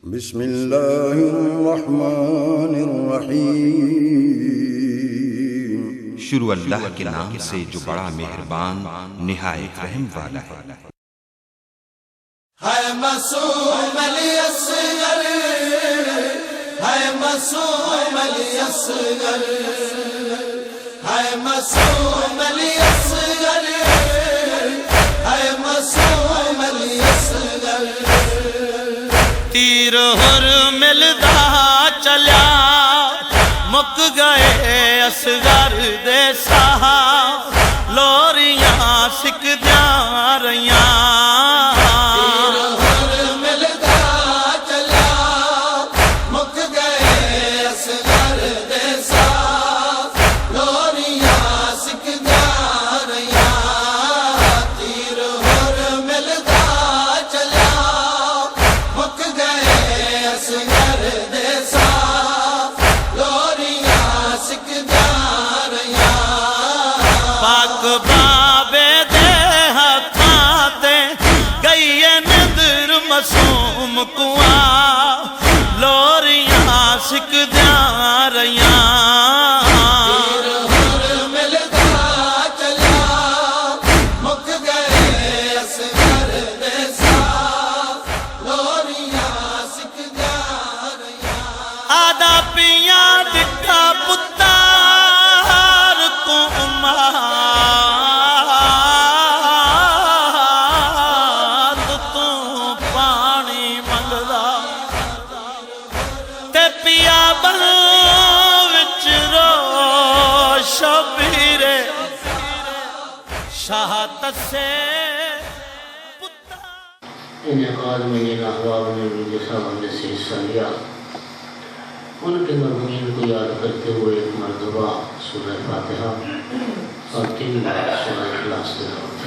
بسم اللہ الرحمن الرحیم۔ شروع اللہ کے نام سے جو بڑا مہربان نہایت رحم والا ہے۔ ہے معصوم علی اصغر، ہے معصوم علی اصغر، ہے معصوم علی اصغر، ہے معصوم علی اصغر۔ تیر ہر ملدا چلیا مک گئے اصغر دے ساہ، لوریاں سکدیاں رہیاں۔ معصوم کواں لوریاں سکدیاں رہیاں۔ تیر ہر ملدا چلیا مک گئے اصغر دے ساہ، لوریاں سکدیاں رہیاں۔ آدھا پیاں دکھا پتار کو انعقاد میں جن احباب نے جیسا بندے سے حصہ لیا، ان کے مرحومین کو یاد کرتے ہوئے ایک مرتبہ سورہ فاتحہ اور 3 بار سورہ اخلاص تلاوت۔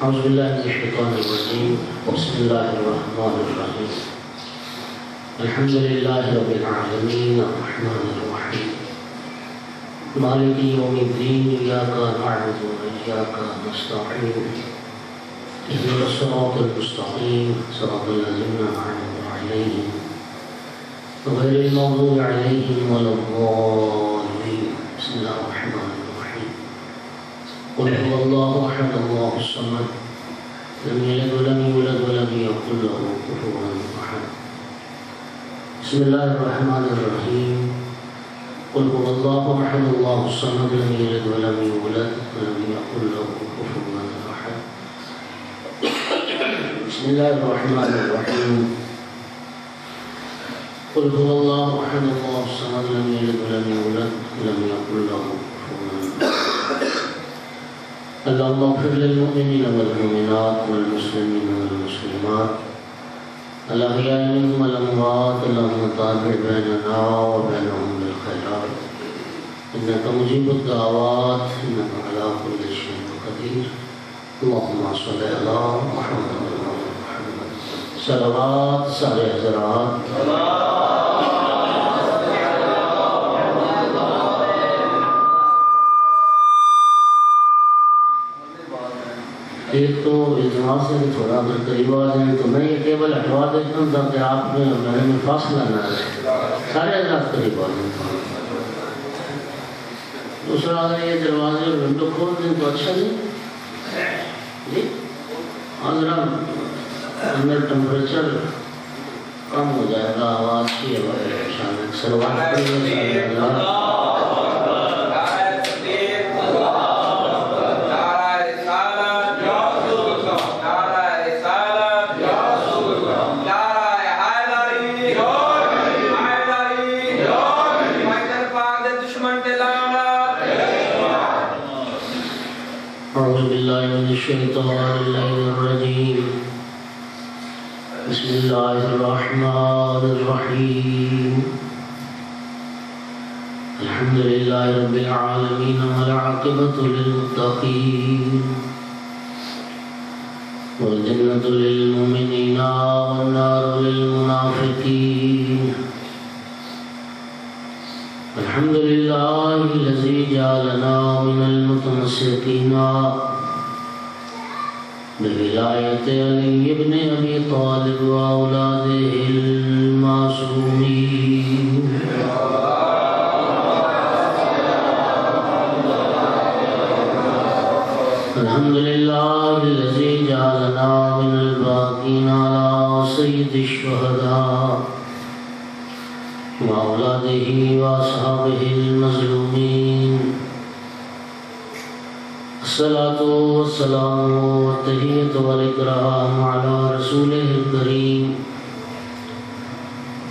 اعوذ باللہ من الشیطان الرجیم، بسم اللہ الرحمن الرحیم، الحمد للہ رب العالمین الرحمن الرحیم مالک یوم الدین، ایاک نعبد و ایاک نستعین، اهدنا الصراط المستقیم، صراط الذین انعمت علیہم غیر المغضوب علیہم ولا الضالین۔ بسم اللہ الرحمن الرحیم، قل هو اللہ احد اللہ الصمد لم یلد ولم یولد ولم یکن له کفوا احد۔ بسم اللہ الرحمن الرحیم، قل هو اللہ احد اللہ الصمد لم یلد ولم یولد ولم یکن له کفوا احد۔ بسم اللہ الرحمن الرحیم، قل هو اللہ احد اللہ الصمد لم یلد ولم یولد ولم یکن له کفوا احد۔ اللهم اغفر للمؤمنین والمؤمنات والمسلمین والمسلمات الاحیاء منهم والاموات، اللهم تابع بیننا وبینهم بالخیرات انک مجیب الدعوات انک علی کل شیء قدیر۔ اللهم صل علی محمد صلوات سارے حضرات۔ ایک تو اجتماع سے تھوڑا اگر قریب آ جائیں تو میں یہ ٹیبل ہٹوا دیتا ہوں تاکہ آپ میں میرے میں فاصلہ نہ رہے، سارے حضرات قریب آ جائیں۔ دوسرا اگر یہ دروازے اور ونڈو کھول دیں تو اچھا نہیں جی، ذرا اندر ٹمپریچر کم ہو جائے گا، آواز کی سلوات اعوذ باللہ من الشیطان الرجیم، بسم اللہ الرحمن الرحیم، الحمد للہ رب العالمین والعاقبۃ للمتقین والجنۃ للمؤمنین والنار للمنافقین۔ الحمد للہ الذی جعلنا من المتمسکین بولایت علی ابن ابی طالب و اولاده المعصومین الحمد لله الذي جعلنا من الباقين على سيد الشهداء وأولاده وأصحابه المظلومين الصلاة والسلام والتحية والإكرام على رسوله الكريم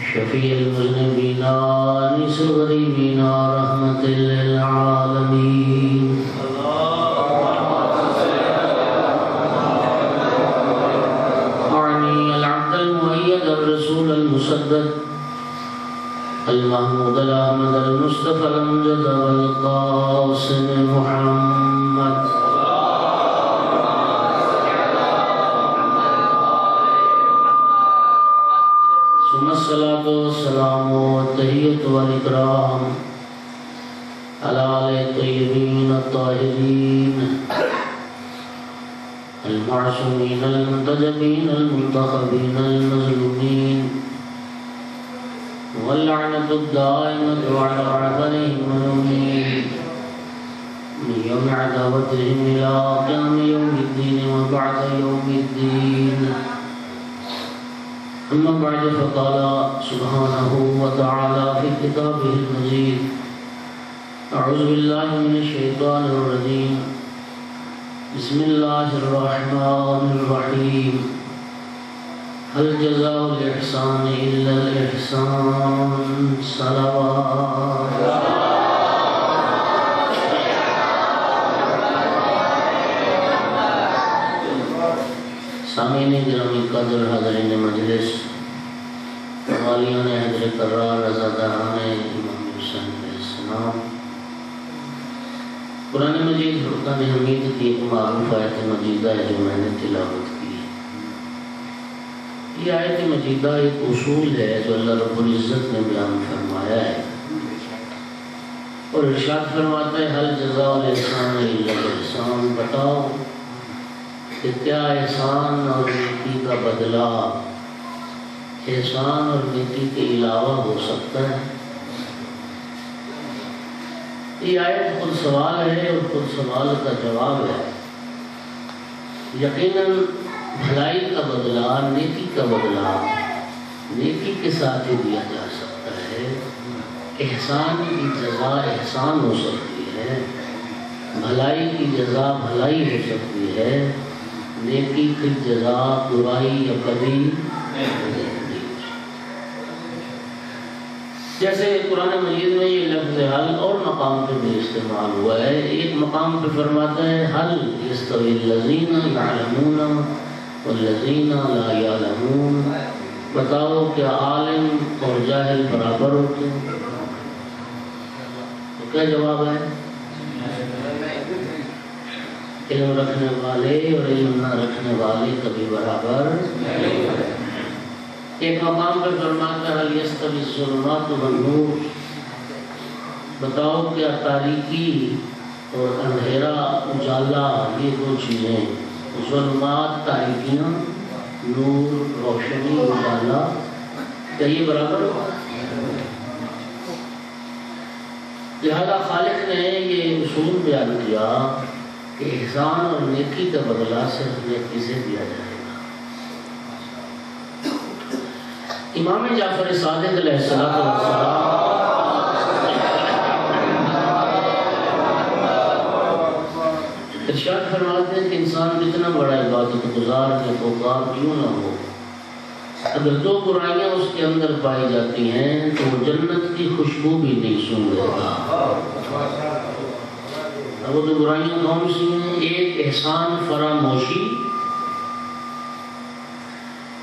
شفيع المذنبين أنيس الغريبين رحمة للعالمين الرسول المسدد المحمود الأحمد المصطفى الأمجد والقاسم محمد ثم الصلاة والسلام والتحية والإكرام على آل الطيبين الطاهرين المعصومين المنتجبين المنتخبين المظلومين واللعنة الدائمة على أعدائهم المؤمنين من يوم عداوتهم إلى قيام يوم الدين وبعد يوم الدين أما بعد فقال سبحانه وتعالى في كتابه المجيد أعوذ بالله من الشيطان الرجيم بسم الله الرحمن الرحيم هل جزاء الإحسان إلا الإحسان صلوات سامعین گرامی قدر حاضرین مجلس والیان حضر قرار رضاداران امام حسین علیہ السلام قرآن مجید فرقان حمید کی ایک معروف آیت مجیدہ ہے جو میں نے تلاوت کی ہے۔ یہ آیت مجیدہ ایک اصول ہے جو اللہ رب العزت نے بیان فرمایا ہے اور ارشاد فرماتا ہے حل جزاء الاحسان الا الاحسان، بتاؤ کہ کیا احسان اور نیکی کا بدلہ احسان اور نیکی کے علاوہ ہو سکتا ہے؟ یہ آیت خود سوال ہے اور خود سوال کا جواب ہے۔ یقیناً بھلائی کا بدلہ نیکی کا بدلہ نیکی کے ساتھ ہی دیا جا سکتا ہے، احسان کی جزا احسان ہو سکتی ہے، بھلائی کی جزا بھلائی ہو سکتی ہے، نیکی کی جزا برائی یا بدی جیسے قرآن مجید میں یہ لفظ حل اور مقام پہ بھی استعمال ہوا ہے۔ ایک مقام پہ فرماتا ہے حل یستوی الذین یعلمون والذین لا یعلمون، بتاؤ کہ عالم اور جاہل برابر ہوتے ہیں؟ تو کیا جواب ہے؟ علم رکھنے والے اور علم نہ رکھنے والے کبھی برابر نہیں۔ ایک مقام پر فرماتا ہے یستوی الظلمات والنور، بتاؤ کیا تاریکی اور اندھیرا اجالا یہ دو چیزیں، ظلمات تاریکیاں، نور روشنی اجالا، کیا یہ برابر ہو؟ لہذا خالق نے یہ اصول بیان کیا کہ احسان اور نیکی کا بدلہ صرف نیکی سے دیا جائے گا۔ امام جعفر صادق علیہ السلام ارشاد فرماتے ہیں کہ انسان جتنا بڑا عبادت گزار نیکوکار کیوں نہ ہو، اگر دو برائیاں اس کے اندر پائی جاتی ہیں تو وہ جنت کی خوشبو بھی نہیں سونگے گا۔ وہ دو برائیاں کون سی ہیں؟ ایک احسان فراموشی،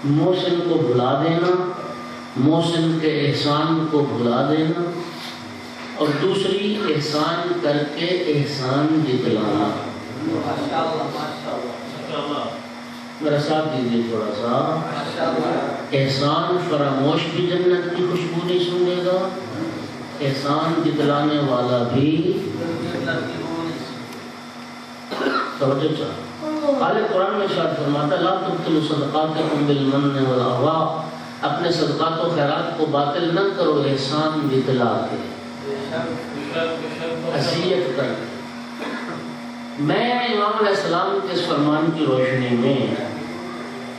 محسن کو بھلا دینا، محسن کے احسان کو بھلا دینا، اور دوسری احسان کر کے احسان جتلانا۔ میرا ساتھ دیجیے تھوڑا سا۔ احسان فراموش بھی جنت کی خوشبو نہیں سونگے گا، احسان جتلانے والا بھی توجہ چاہ خالق قرآن میں ارشاد فرماتا لا تبطلوا صدقاتکم بالمن والأضواء، اپنے صدقات و خیرات کو باطل نہ کرو احسان بتلا کے، اذیت کر۔ میں امام علیہ السلام کے اس فرمان کی روشنی میں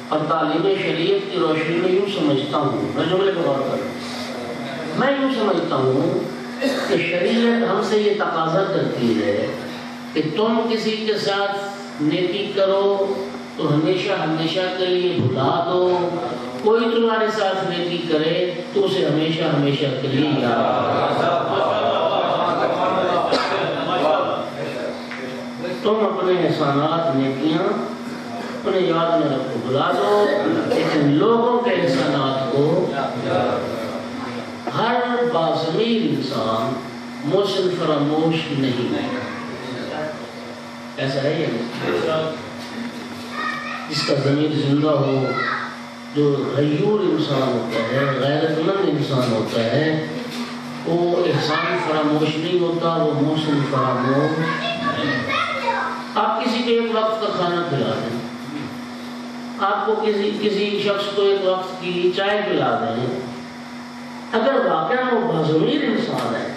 اور تعلیم شریعت کی روشنی میں یوں سمجھتا ہوں، میں جملے کو غور کروں، میں یوں سمجھتا ہوں کہ شریعت ہم سے یہ تقاضا کرتی ہے کہ تم کسی کے ساتھ نیکی کرو تو ہمیشہ ہمیشہ کے لیے بھلا دو، کوئی تمہارے ساتھ نیکی کرے تو اسے ہمیشہ ہمیشہ کے لیے یاد رکھو۔ تم اپنے احسانات نیکیاں انہیں یاد میں رکھو، بھلا دو، لیکن لوگوں کے احسانات کو ہر باضمیر انسان محسن فراموش نہیں ہے۔ ایسا ہے یہ جس کا ضمیر زندہ ہو، جو غیور انسان ہوتا ہے، غیرت مند انسان ہوتا ہے، وہ احسان فراموش نہیں ہوتا، وہ محسن فراموش۔ آپ کسی کو ایک وقت کا کھانا کھلا دیں، آپ کو کسی شخص کو ایک وقت کی چائے پلا دیں، اگر واقعا وہ باضمیر انسان ہے،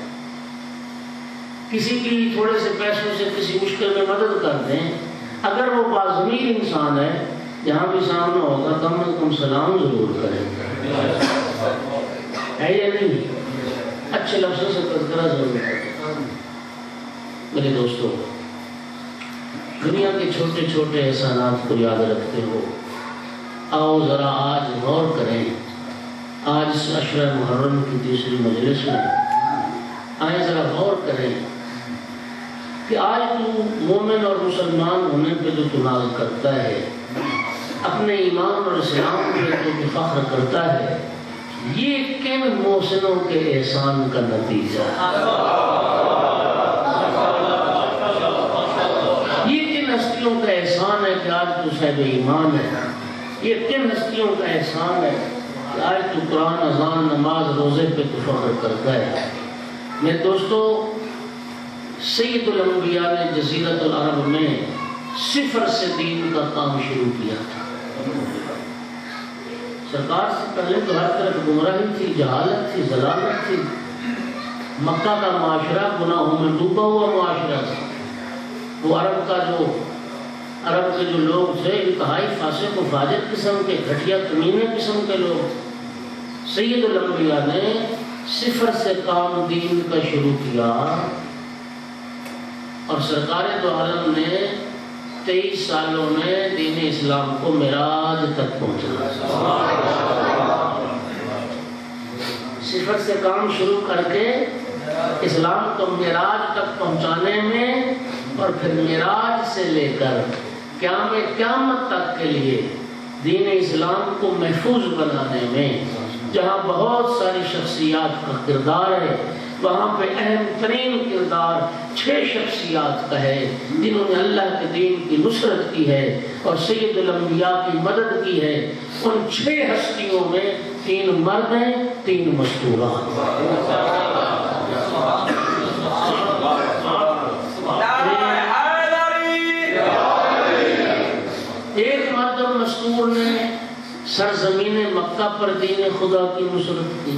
کسی کی تھوڑے سے پیسوں سے کسی مشکل میں مدد کر دیں، اگر وہ باضمیر انسان ہے، جہاں بھی سامنا ہوگا کم از کم سلام ضرور کریں، ہے یا نہیں؟ اچھے لفظوں سے تذکرہ ضرور کریں۔ میرے دوستو، دنیا کے چھوٹے چھوٹے احسانات کو یاد رکھتے ہو، آؤ ذرا آج غور کریں، آج اس عشرہ محرم کی تیسری مجلس میں آئیں ذرا غور کریں کہ آج تو مومن اور مسلمان ہونے پہ جو تناز کرتا ہے، اپنے ایمان اور اسلام پہ جو فخر کرتا ہے، یہ کن محسنوں کے احسان کا نتیجہ ہے؟ یہ کن ہستیوں کا احسان ہے کہ آج تو صاحب ایمان ہے؟ یہ کن ہستیوں کا احسان ہے کہ آج تو قرآن، اذان، نماز، روزے پہ تو فخر کرتا ہے؟ میرے دوستو، سید الانبیاء نے جزیرۃ العرب میں صفر سے دین کا کام شروع کیا تھا۔ سرکار سے پہلے تو ہر طرف گمراہی تھی، جہالت تھی، ضلالت تھی، مکہ کا معاشرہ گناہوں میں ڈوبا ہوا معاشرہ تھا۔ وہ عرب کے جو لوگ تھے انتہائی فاسق و فاجر قسم کے، گھٹیا کمینے قسم کے لوگ۔ سید الانبیاء نے صفر سے کام دین کا شروع کیا اور سرکار دو عالم نے 23 سالوں میں دین اسلام کو معراج تک پہنچایا۔ صفر سے کام شروع کر کے اسلام کو معراج تک پہنچانے میں اور پھر معراج سے لے کر قیامت تک کے لیے دین اسلام کو محفوظ بنانے میں جہاں بہت ساری شخصیات کا کردار ہے، وہاں پہ اہم ترین کردار 6 شخصیات کا ہے جنہوں نے اللہ کے دین کی نصرت کی ہے اور سید الانبیاء کی مدد کی ہے۔ ان 6 ہستیوں میں 3 مرد ہیں، 3 مستورات۔ ایک مرد اور مستور نے سرزمین مکہ پر دین خدا کی نصرت کی،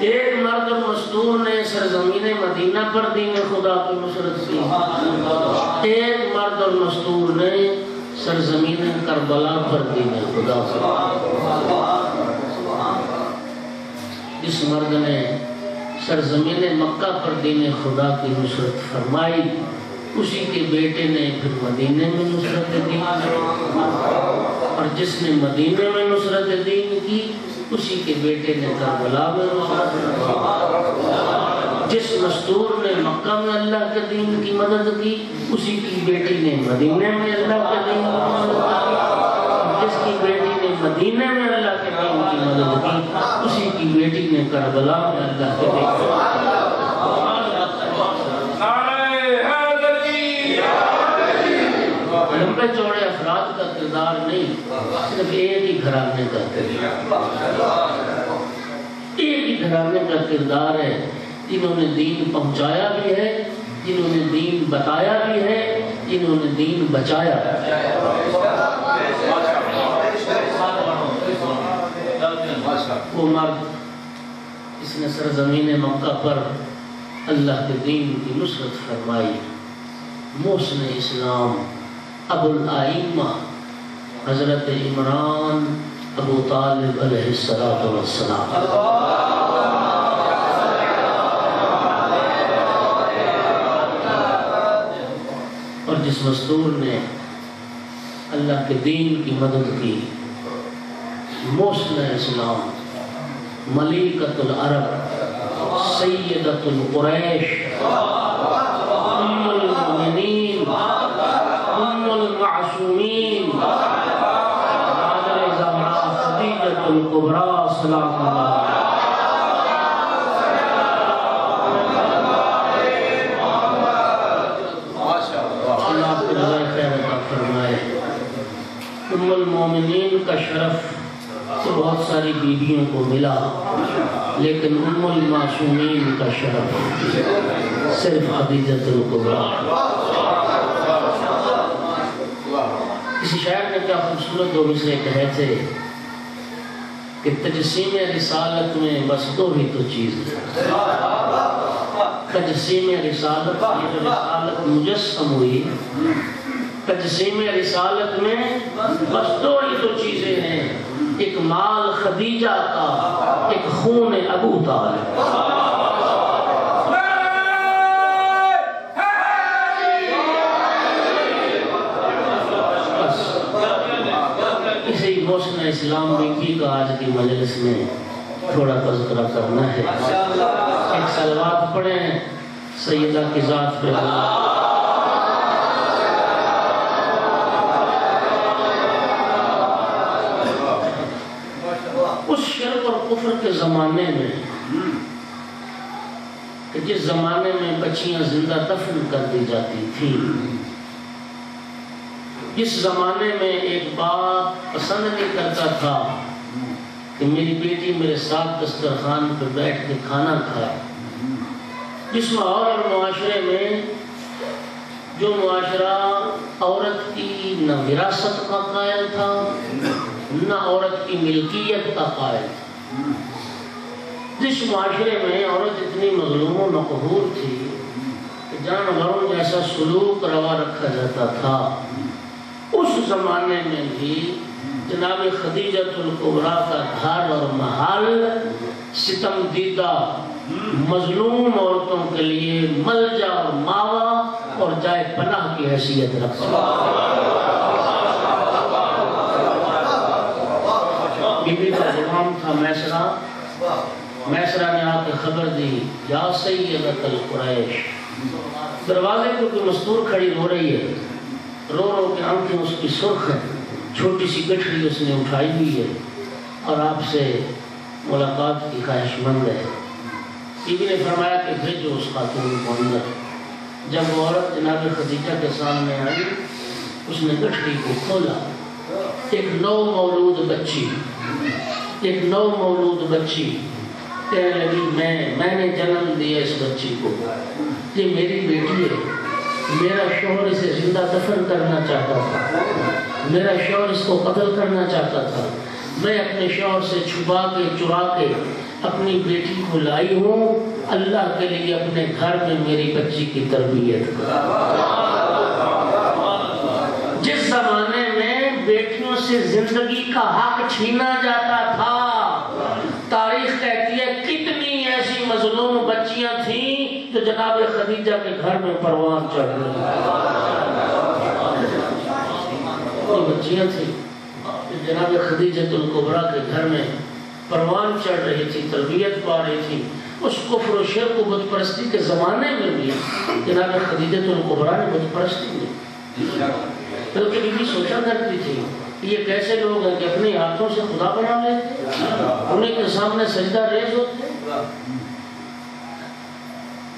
ایک مرد اور مستور نے سرزمین مدینہ پر دین خدا کی نصرت کی، ایک مرد اور مستور نے سرزمین کربلا پر دین خدا کی۔ جس مرد نے سرزمین مکہ پر دین خدا کی نصرت فرمائی، اسی کے بیٹے نے پھر مدینے میں نصرت دین کی، اور جس نے مدینے میں نصرت دین کی اسی کے بیٹے نے کربلا میں نصرت کی۔ جس مستور نے مکہ میں اللہ کے دین کی مدد کی اسی کی بیٹی نے مدینے میں اللہ کے دین کی مدد کی، جس کی بیٹی نے مدینے میں اللہ کے دین کی مدد کی اسی کی بیٹی نے کربلا میں اللہ کے دین کی مدد کی۔ لمبے چوڑے افراد کا کردار نہیں، صرف ایک ہی گھرانے کا کردار، ایک ہی گھرانے کا کردار ہے، جنہوں نے دین پہنچایا بھی ہے، جنہوں نے دین بتایا بھی ہے، انہوں نے دین بچایا. وہ مرد اس نے سرزمین مکہ پر اللہ کے دین کی نصرت فرمائی. محسن اسلام ابو الائمہ حضرت عمران ابو طالب علیہ السلام. اور جس مستور نے اللہ کے دین کی مدد کی، محسن اسلام ملیکۃ العرب سیدۃ القریش ام المؤمنین ام المعصومین مادر زہرا خدیجۃ الکبریٰ سلام اللہ کو رضا خیر عطا فرمائے. ام المؤمنین کا شرف تو بہت ساری بیویوں کو ملا، لیکن ام المعصومین کا شرف صرف خدیجۃ الکبریٰ. کسی شاعر نے کیا خوبصورت دو مصرے کہے تھے کہ تجسیم رسالت میں بس دو ہی تو چیز ہے. تجسیم رسالت، یہ جو رسالت مجسم ہوئی، تجسیم رسالت میں بس دو ہی تو چیزیں ہیں، ایک مال خدیجہ کا، ایک خون ابو طالب. اسی محسن اسلام بیوی کا آج کی مجلس میں تھوڑا تذکرہ کرنا ہے. ایک صلوات پڑھیں سیدہ کی ذات پہ. اس شرک اور کفر کے زمانے میں کہ جس زمانے میں بچیاں زندہ دفن کر دی جاتی تھی، جس زمانے میں ایک باپ پسند نہیں کرتا تھا کہ میری بیٹی میرے ساتھ دسترخوان پہ بیٹھ کے کھانا کھائے، جس ماحول اور معاشرے میں جو معاشرہ عورت کی نہ وراثت کا قائل تھا نہ عورت کی ملکیت کا قائل تھا، جس معاشرے میں عورت اتنی مظلوم و مقہور تھی کہ جانوروں جیسا سلوک روا رکھا جاتا تھا، اس زمانے میں بھی جناب خدیجۃ الکبریٰ کا گھر اور محل ستم دیدہ مظلوم عورتوں کے لیے ملجا اور ماوا اور جائے پناہ کی حیثیت رکھتا. بی بی کا غلام تھا میسرہ. میسرہ نے آ کے خبر دی، یا سیدۃ القریش. دروازے پہ کوئی مستور کھڑی ہو رہی ہے، رو رو کے آنکھیں اس کی سرخ ہیں، چھوٹی سی گٹھڑی اس نے اٹھائی ہوئی ہے اور آپ سے ملاقات کی خواہش مند ہے. بی بی نے فرمایا کہ بھیجو اس خاتون کو اندر. جب وہ عورت جناب خدیجہ کے سامنے آئی، اس نے گٹھڑی کو کھولا. ایک نو مولود بچی کہنے لگی، میں نے جنم دیا اس بچی کو، یہ میری بیٹی ہے. میرا شوہر اسے زندہ دفن کرنا چاہتا تھا، میرا شوہر اس کو قتل کرنا چاہتا تھا. میں اپنے شوہر سے چھپا کے چرا کے اپنی بیٹی کو لائی ہوں اللہ کے لیے اپنے گھر میں میری بچی کی تربیت کر. جس زمانے میں بیٹیوں سے زندگی کا حق چھینا جاتا تھا، تاریخ کہتی ہے کتنی ایسی مظلوم بچیاں تھیں جو جناب خدیجہ کے گھر میں پروان چڑھ رہی. بچیاں تھیں جناب خدیجۃ الکبریٰ کے گھر میں پروان چڑھ رہی تھی، تربیت پا رہی تھی. اس کفر و شرک و بت پرستی کے زمانے میں بھی جناب خدیجۃ الکبریٰ نے بت پرستی نہیں. بلکہ بی بی سوچا کرتی تھی یہ کیسے لوگ ہیں کہ اپنے ہاتھوں سے خدا بنا لیتے، انہیں کے سامنے سجدہ ریز ہوتے.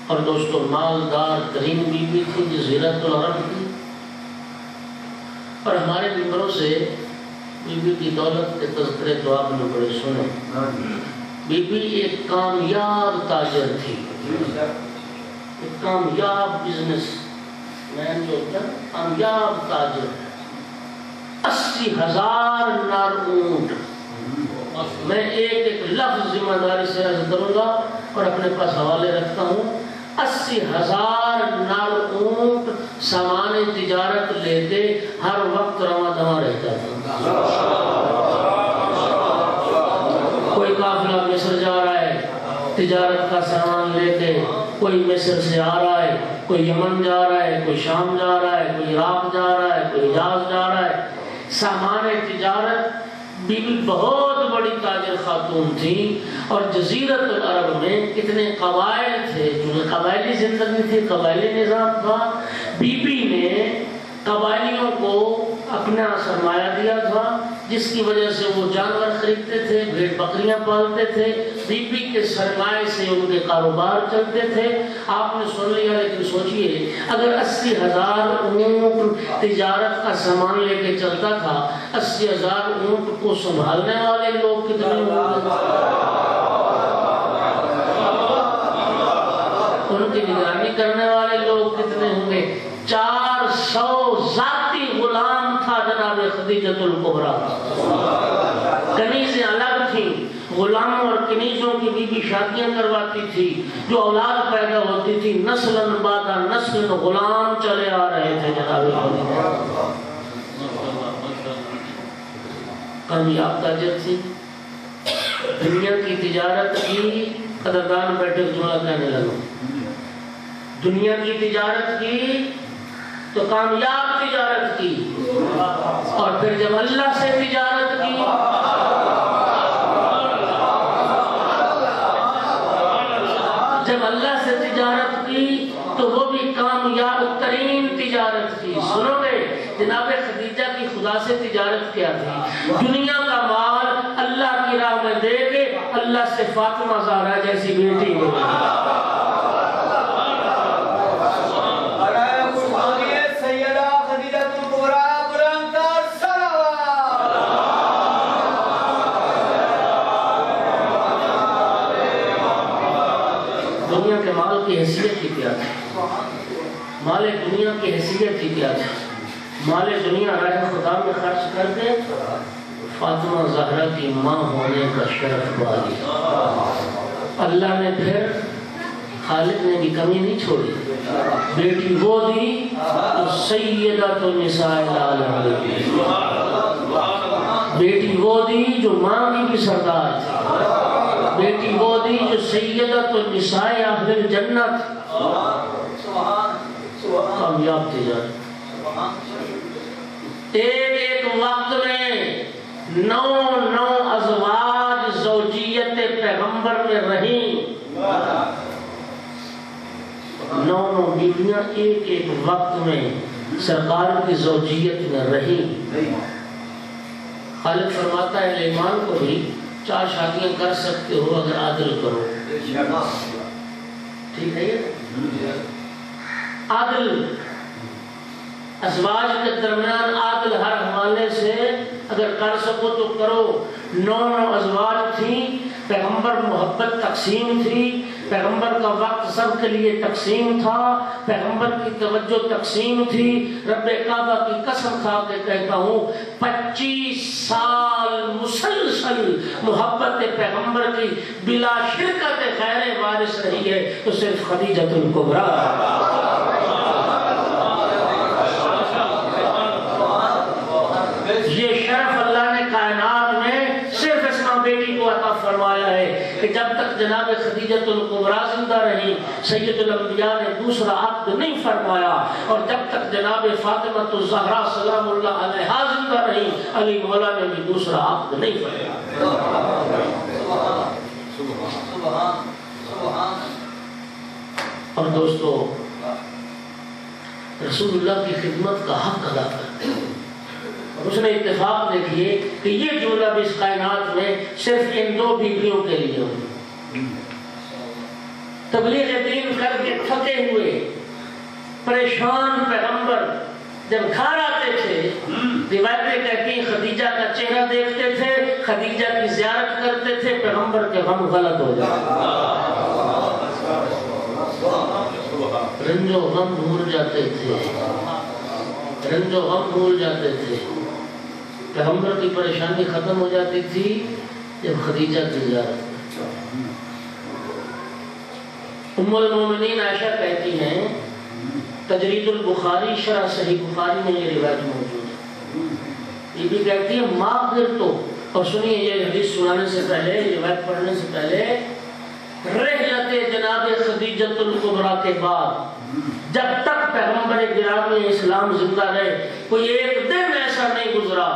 اور دوستو مالدار ترین بی بی تھی، جزیرۃ العرب کی. اور ہمارے ممبروں سے بی بی کی دولت کے تذکرے تو آپ نے بڑے سنے. بی بی ایک کامیاب تاجر تھی، ایک کامیاب بزنس میں جو کامیاب تاجر 80,000 نر اونٹ، میں ایک لفظ ذمہ داری سے عرض کروں گا اور اپنے پاس حوالے رکھتا ہوں، 80,000 نر اونٹ سامان تجارت لے کے ہر وقت رواں دواں رہتا تھا۔ کوئی قافلہ مصر جا رہا ہے تجارت کا سامان لے کے، کوئی مصر سے آ رہا ہے، کوئی یمن جا رہا ہے، کوئی شام جا رہا ہے، کوئی عراق جا رہا ہے، کوئی حجاز جا رہا ہے، سامان تجارت۔ بی بی بہت بڑی تاجر خاتون تھی اور جزیرت العرب میں کتنے قبائل تھے، جو قبائلی زندگی تھی، قبائلی نظام تھا۔ بی بی نے قبائلیوں کو اپنا سرمایہ دیا تھا، جس کی وجہ سے وہ جانور خریدتے تھے، بھیڑ بکریاں پالتے تھے، بی بی کے سرمایہ سے ان کے کاروبار چلتے تھے۔ آپ نے سن لیا، لیکن سوچئے اگر 80,000 اونٹ تجارت کا سامان لے کے چلتا تھا، 80,000 اونٹ کو سنبھالنے والے لوگ کتنے ہوں گے؟ ان کی نگرانی کرنے والے لوگ کتنے ہوں گے؟ 400 ذاتی غلام تھا جناب خدیجۃ الکبریٰ۔ کنیزیں الگ تھیں، غلاموں اور کنیزوں کی بی بی شادیاں کرواتی تھی، جو اولاد پیدا ہوتی تھی نسلاً بعد نسل غلام چلے آ رہے تھے جناب خدیجہ۔ کامیاب تاجر تھی، دنیا کی تجارت کی، قدردان بیٹھے جملہ کہنے لگا، دنیا کی تجارت کی تو کامیاب تجارت کی، اور پھر جب اللہ سے تجارت کی جب اللہ سے تجارت کی تو وہ بھی کامیاب ترین تجارت کی۔ سنو گے جناب خدیجہ کی خدا سے تجارت کیا تھی؟ دنیا کا مال اللہ کی راہ میں دے کے اللہ سے فاطمہ زہرا جیسی بیٹی ہو۔ دنیا کے مال کی حیثیت ہی کیا تھی؟ مال دنیا کی حیثیت ہی کیا تھی؟ مال دنیا راہ خدا میں خرچ کر کے فاطمہ زہرا کی ماں ہونے کا شرف پا لیا۔ اللہ نے پھر خالق نے بھی کمی نہیں چھوڑی، بیٹی وہ دی تو سیدۃ النساء العالمین، بیٹی وہ دی جو ماں کی بھی سردار تھی، بیٹی وہ دی جو سیدۃ النساء اہل الجنت، کامیاب تجارت۔ ایک وقت میں 9 ازواج زوجیت پیغمبر میں رہیں، 9 بیویاں ایک وقت میں سرکار کی زوجیت میں رہیں۔ خالق فرماتا ہے ایمان کو بھی 4 شادیاں کر سکتے ہو اگر عادل کرو، ٹھیک ہے؟ عادل ازواج کے درمیان عادل ہر حوالے سے اگر کر سکو تو کرو۔ 9 ازواج تھیں، پیغمبر محبت تقسیم تھی، پیغمبر کا وقت سب کے لیے تقسیم تھا، پیغمبر کی توجہ تقسیم تھی۔ رب کعبہ کی قسم کھا کے کہتا ہوں 25 سال مسلسل محبت پیغمبر کی بلا شرکت غیر وارث رہی ہے تو صرف خدیجۃ الکبریٰ۔ یہ شرف اللہ نے کائنات میں صرف اسما بیٹی کو عطا فرمایا ہے کہ جب تک جناب خدیجۃ الکبریٰ زندہ رہی سید الانبیاء نے دوسرا عقد نہیں فرمایا، اور جب تک جناب فاطمہ الزہرا سلام اللہ علیہا زندہ رہی علی مولا نے بھی دوسرا عقد نہیں فرمایا۔ اور دوستو رسول اللہ کی خدمت کا حق ادا کرتے ہیں، اس نے اتفاق دیکھیے کہ یہ جملہ بھی اس کائنات میں صرف ان 2 بیویوں کے لیے ہو۔ تبلیغ دین کر کے تھکے ہوئے پریشان پیغمبر جب گھر آتے تھے، روایتیں کہتی ہیں خدیجہ کا چہرہ دیکھتے تھے، خدیجہ کی زیارت کرتے تھے، پیغمبر کے غم غلط ہو جاتے۔ رنج و غم بھول جاتے تھے، رنج و غم بھول جاتے تھے۔ پیغمبر کی پریشانی ختم ہو جاتی تھی جب خدیجہ کی زیارت۔ ام المومنین عائشہ کہتی ہیں، تجرید البخاری شرح صحیح بخاری میں یہ روایت موجود ہے، یہ بھی کہتی ہے ماغفر تو، اور سنیے یہ حدیث سنانے سے پہلے، روایت پڑھنے سے پہلے، رحلت جناب خدیجۃ الکبریٰ کے بعد جب تک پیغمبر گرامی اسلام زندہ رہے، کوئی ایک دن ایسا نہیں گزرا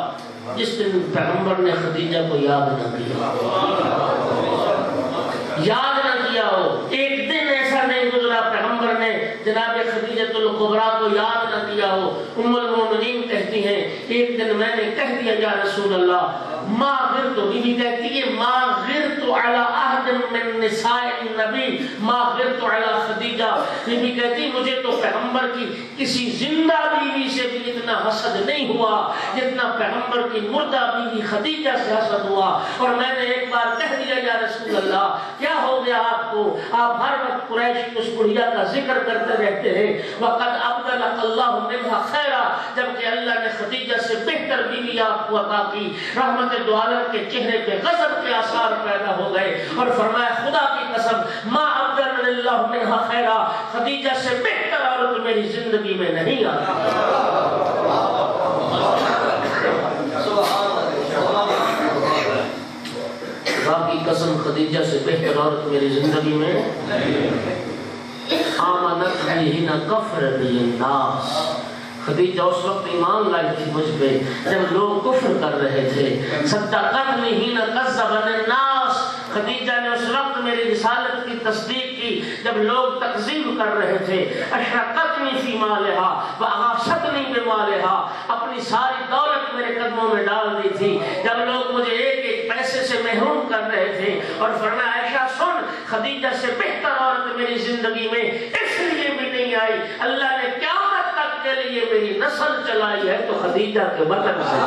جس دن پیغمبر نے خدیجہ کو یاد نہ کیا، یاد نہ کیا ہو۔ ایک دن ایسا نہیں گزرا پیغمبر نے جناب خدیجۃ الکبریٰ کو یاد نہ کیا ہو۔ ام المومنین کہتی ہیں، ایک دن میں نے کہہ دیا یا رسول اللہ ما غرت، بی بی کہتی ہے ما غرت علی احد من نساء النبی ما غرت علی خدیجہ، بی بی کہتی مجھے تو پیغمبر کی کسی زندہ بیوی سے بھی اتنا حسد نہیں ہوا جتنا پیغمبر کی مردہ بیوی خدیجہ سے حسد ہوا۔ اور میں نے ایک بار کہہ دیا یا رسول اللہ کیا ہو گیا آپ کو، آپ ہر وقت قریش کی اس بڑھیا کا ذکر کرتے رہتے ہیں، وقد ابدلک اللہ منہا خیرا، جبکہ اللہ نے خدیجہ سے بہتر بیوی آپ کو عطا کی۔ رحمت دو عالم کے چہرے پہ غضب کے آثار پیدا ہو گئے اور فرمایا خدا کی قسم ما ابدل اللہ منہا خیرا، خدیجہ سے بہتر عورت میری زندگی میں نہیں آتی۔ خدا کی قسم خدیجہ سے بہتر عورت میری زندگی میں آمنت بہن کفر بالناس، خدیجہ اس وقت ایمان لائی تھی مجھ پہ جب لوگ کفر کر رہے تھے۔ صدقتنی حین کذبنی الناس، خدیجہ نے اس وقت میری رسالت کی تصدیق کی جب لوگ تکذیب کر رہے تھے۔ اشرکتنی فی مالہا واغاثتنی بمالہا، اپنی ساری دولت میرے قدموں میں ڈال دی تھی جب لوگ مجھے ایک ایک پیسے سے محروم کر رہے تھے۔ اور فرمایا عائشہ سن، خدیجہ سے بہتر عورت میری زندگی میں اس لیے بھی نہیں آئی، اللہ نے قیامت تک کے لیے میری نسل چلائی ہے تو خدیجہ کے بطن سے۔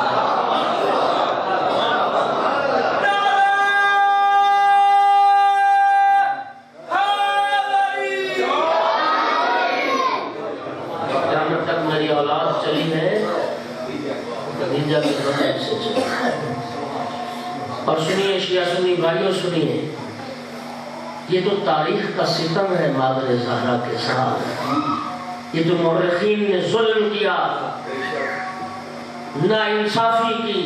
قیامت تک میری اولاد چلی ہے خدیجہ کے بطن سے چلی۔ اور سنیے شیعہ سنی بھائیوں، سنیے یہ تو تاریخ کا ستم ہے مادر زہرا کے ساتھ، یہ تو مورخین نے ظلم کیا، ناانصافی کی،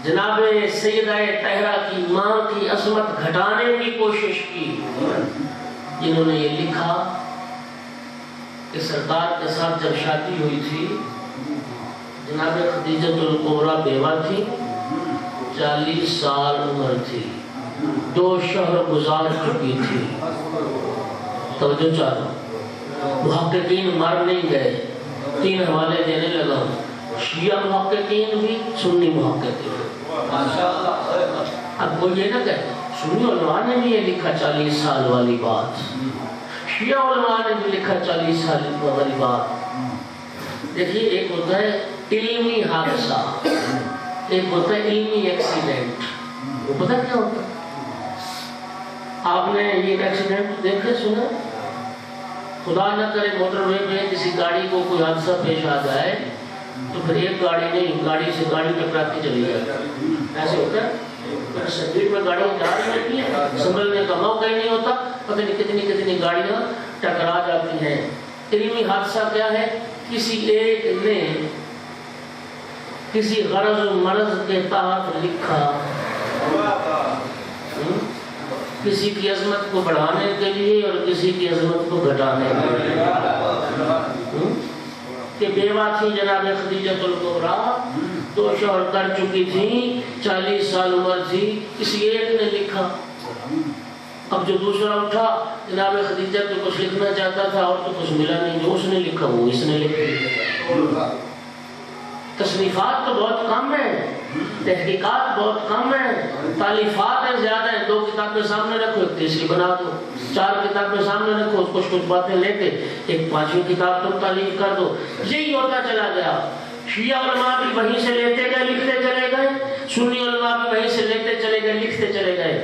جناب سیدہ طاہرہ کی ماں کی عظمت گھٹانے کی کوشش کی، جنہوں نے یہ لکھا کہ سرکار کے ساتھ جب شادی ہوئی تھی جناب خدیجۃ الکبریٰ بیوہ تھی، 40 سال عمر تھی، 2 شہر گزار چکی تھی۔ توجہ چاہو، محققین مر نہیں گئے، 3 حوالے دینے لگا، شیعہ محققین بھی، سنی محققین۔ اب وہ یہ نہ کہتے، سنی علماء نے بھی یہ لکھا 40 سال والی بات، شیعہ علماء نے بھی لکھا 40 سال والی بات۔ دیکھیے ایک ہوتا ہے علمی حادثہ، ایک ہوتا ہے علمی ایکسیڈنٹ۔ وہ پتہ کیا ہوتا ہے؟ آپ نے یہ ایکسیڈنٹ دیکھے سنا؟ خدا نہ کرے موٹر وے میں کسی گاڑی کو کوئی حادثہ پیش آ جائے تو پھر ایک گاڑی نہیں، گاڑی سے گاڑی ٹکراتی چلی جائے، ایسے ہوتا ہے۔ سپیڈ میں گاڑیاں جا رہی ہوتی ہیں، سنبھلنے کا موقع ہی نہیں ہوتا، پتہ نہیں کتنی گاڑیاں ٹکرا جاتی ہیں۔ علمی حادثہ کیا ہے؟ کسی ایک نے کسی غرض و مرض کے تحت لکھا، کسی کی عظمت کو بڑھانے کے لیے اور کسی کی عظمت کو گھٹانے کے لیے، کہ بیوہ تھی جناب خدیجۃ الکبریٰ، 2 شوہر کر چکی تھی، 40 سال عمر تھی، کسی ایک نے لکھا۔ اب جو دوسرا اٹھا جناب خدیجہ تو کچھ لکھنا چاہتا تھا اور تو کچھ ملا نہیں، جو اس نے لکھا وہ اس نے لکھا۔ تصنیفات تو بہت کم ہیں، تحقیقات بہت کم ہیں، تالیفات زیادہ ہیں۔ 2 کتابیں سامنے رکھو، ایک تیسری بنا دو، 4 کتابیں سامنے رکھو، کچھ باتیں لے کے ایک 5ویں کتاب تم تالیف کر دو۔ یہی ہوتا چلا گیا۔ شیعہ علماء بھی وہیں سے لیتے گئے، لکھتے چلے گئے، سنی علماء بھی وہیں سے لیتے چلے گئے، لکھتے چلے گئے۔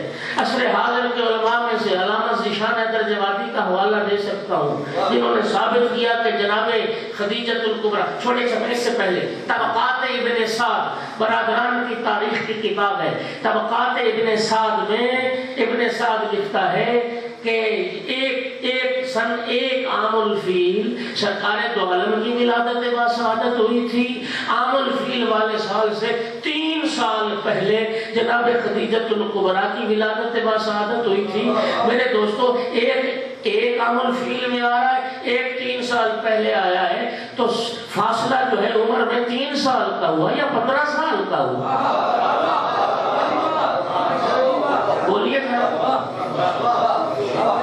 عصر حاضر کے علماء میں سے علامہ ذیشان حیدر جوادی کا حوالہ دے جنہوں نے ثابت کیا کہ جناب خدیجۃ الکبریٰ، چھوڑے چھپے سے پہلے طبقات ابن سعد برادران کی تاریخ کی کتاب ہے، طبقات ابن سعد میں ابن سعد لکھتا ہے کہ ایک سن ایک عام الفیل سرکار دو عالم کی ولادت باسعادت ہوئی تھی۔ عام الفیل والے سال سے 3 سال پہلے جناب خدیجۃ الکبریٰ کی ولادت باسعادت ہوئی تھی۔ میرے دوستو ایک عام الفیل میں آ رہا ہے، ایک 3 سال پہلے آیا ہے، تو فاصلہ جو ہے عمر میں 3 سال کا ہوا یا 15 سال کا ہوا؟ بولیے نا،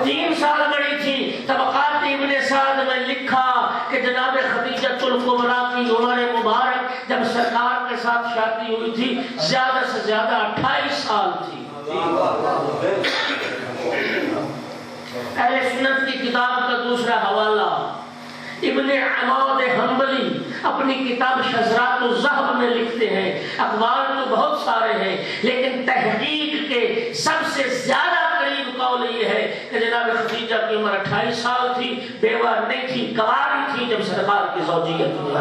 3 سال بڑی تھی۔ طبقات ابن سعد میں لکھا کہ جناب خدیجۃ الکبریٰ کی عمر مبارک جب سرکار کے ساتھ شادی ہوئی تھی زیادہ سے زیادہ 28 سال تھی۔ اہل سنت کی کتاب کا دوسرا حوالہ ابن عماد حنبلی اپنی کتاب شذرات الذہب میں لکھتے ہیں، اقوال تو بہت سارے ہیں لیکن تحقیق کے سب سے زیادہ قریب قول یہ ہے کہ جناب خدیجہ کی عمر 28 سال تھی، بیوہ نہیں تھی، کنواری تھی جب سرکار کی زوجیت ہوئی۔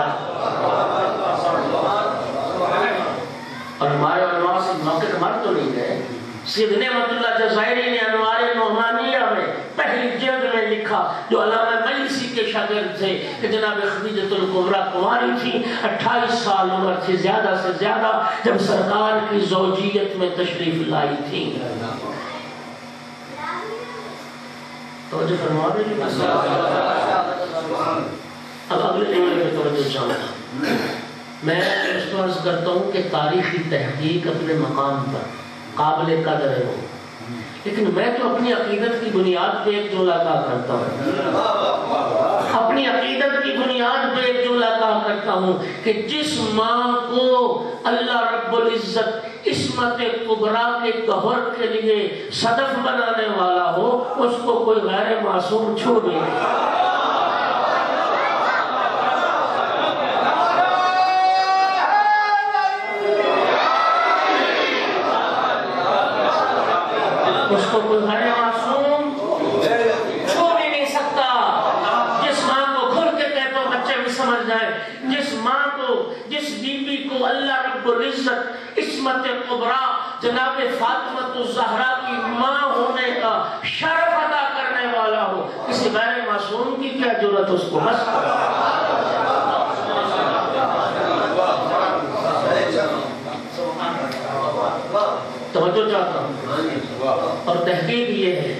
اور ہمارے علماء سے موقع مر تو نہیں گئے۔ سید نعمت اللہ جزائری نے انوار نعمانیہ میں پہلی جلد میں لکھا، جو علامہ مجلسی کے شاگرد تھے، کہ جناب خدیجۃ الکبریٰ کنواری تھی، 28 سال عمر تھی زیادہ سے زیادہ جب سرکار کی زوجیت میں تشریف لائی تھی۔ توجہ فرما رہے ہیں؟ اب اگلے جملے میں توجہ چاہتا میں اس کو عرض کرتا ہوں کہ تاریخی تحقیق اپنے مقام پر قابل قدر ہے وہ، لیکن میں تو اپنی عقیدت کی بنیاد پہ ایک جملہ کہا کرتا ہوں، اپنی عقیدت کی بنیاد پہ ایک جملہ کہا کرتا ہوں کہ جس ماں کو اللہ رب العزت عصمت کبریٰ کے گہر کے لیے صدف بنانے والا ہو، اس کو کوئی غیر معصوم چھو نہیں۔ اس کو کوئی غیر معصوم چھو بھی نہیں سکتا۔ جس ماں کو کھل کے کہتا ہوں بچے بھی سمجھ جائیں، جس ماں کو، جس بی بی کو اللہ رب العزت عصمت کبریٰ جناب فاطمہ الزہرا کی ماں ہونے کا شرف ادا کرنے والا ہو، کسی غیر معصوم کی کیا ضرورت اس کو؟ بس توجہ چاہتا ہوں۔ اور تحقیق یہ ہے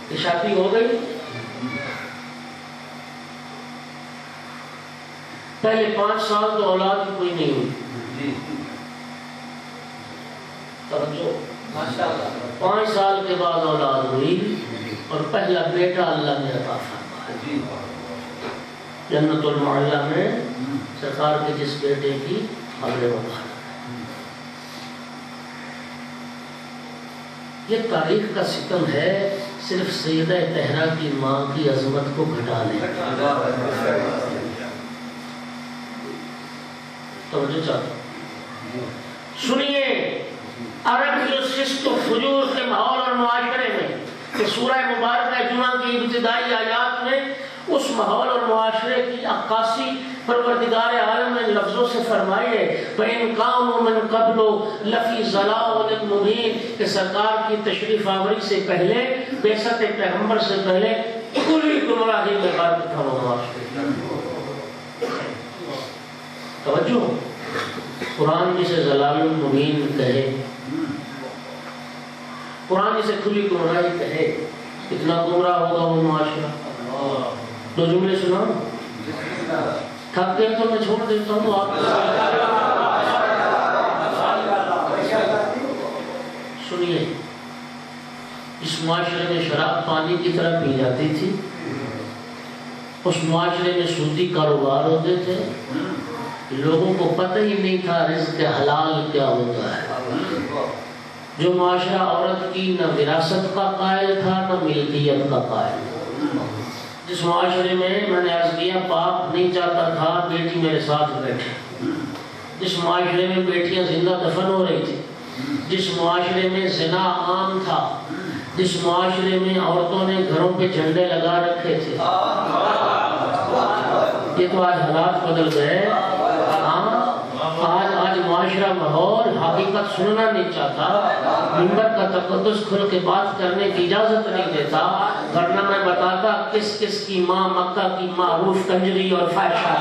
کہ شادی ہو گئی، پہلے 5 سال تو اولاد کی کوئی نہیں ہوئی، توجہ، 5 سال کے بعد اولاد ہوئی اور پہلا بیٹا اللہ نے عطا فرمایا۔ جنت المعلا میں سرکار کے جس بیٹے کی قبر مبارک، یہ تاریخ کا ستم ہے، صرف سیدہ طہرہ کی ماں کی عظمت کو گھٹا لے۔ توجہ چاہتا ہوں، سنیے، عرب جو شست و فجور کے ماحول اور معاشرے میں کہ سورہ مبارکہ جمعہ کی ابتدائی آیات میں اس ماحول اور معاشرے کی عکاسی پروردگار عالم نے لفظوں سے فرمائی ہے، فَإِنْ قَامُوا مِنْ قَبْلُ لَفِي ضَلَالٍ مُبِينٍ، کہ سرکار کی تشریف آوری سے پہلے، بعثت پیغمبر سے پہلے کھلی گمراہی میں غرق تھا وہ معاشرے۔ توجہ، قرآن جسے ضلال مبین کہے، قرآن جسے کھلی گمراہی کہے، اتنا گمراہ ہوگا وہ معاشرہ۔ 2 جملے سنا، تھک گئے تو میں چھوڑ دیتا ہوں آپ سنیے۔ اس معاشرے میں شراب پانی کی طرح پی جاتی تھی، اس معاشرے میں سودی کاروبار ہوتے تھے، لوگوں کو پتہ ہی نہیں تھا رزق حلال کیا ہوتا ہے۔ جو معاشرہ عورت کی نہ وراثت کا قائل تھا نہ ملکیت کا قائل، جس معاشرے میں نے عرض کیا باپ نہیں چاہتا تھا بیٹی میرے ساتھ بیٹھے، جس معاشرے میں بیٹیاں زندہ دفن ہو رہی تھی، جس معاشرے میں زنا عام تھا، جس معاشرے میں عورتوں نے گھروں پہ جھنڈے لگا رکھے تھے، یہ تو آج حالات بدل گئے. آج معاشرہ ماحول حقیقت سننا نہیں چاہتا، منبر کا تقدس کھل کے بات کرنے کی اجازت نہیں دیتا، ورنہ میں بتاتا کس کس کی ماں مکہ کی معروف کنجری اور فاحشہ.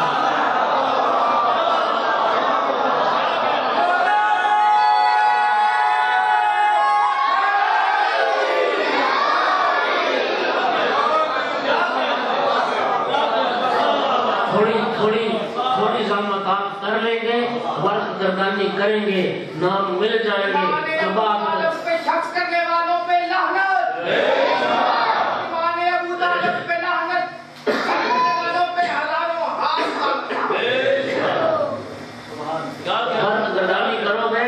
تھوڑی زحمت آپ کر لیں گے، ورق گردانی کریں گے، نام مل جائیں گے. جب آپ پہ شخص کرنے والوں پہ لعنت، ایمان ابو طالب پہ لعنت، کرنے والوں پہ ہزاروں ہاتھ. ورق گردانی کرو گے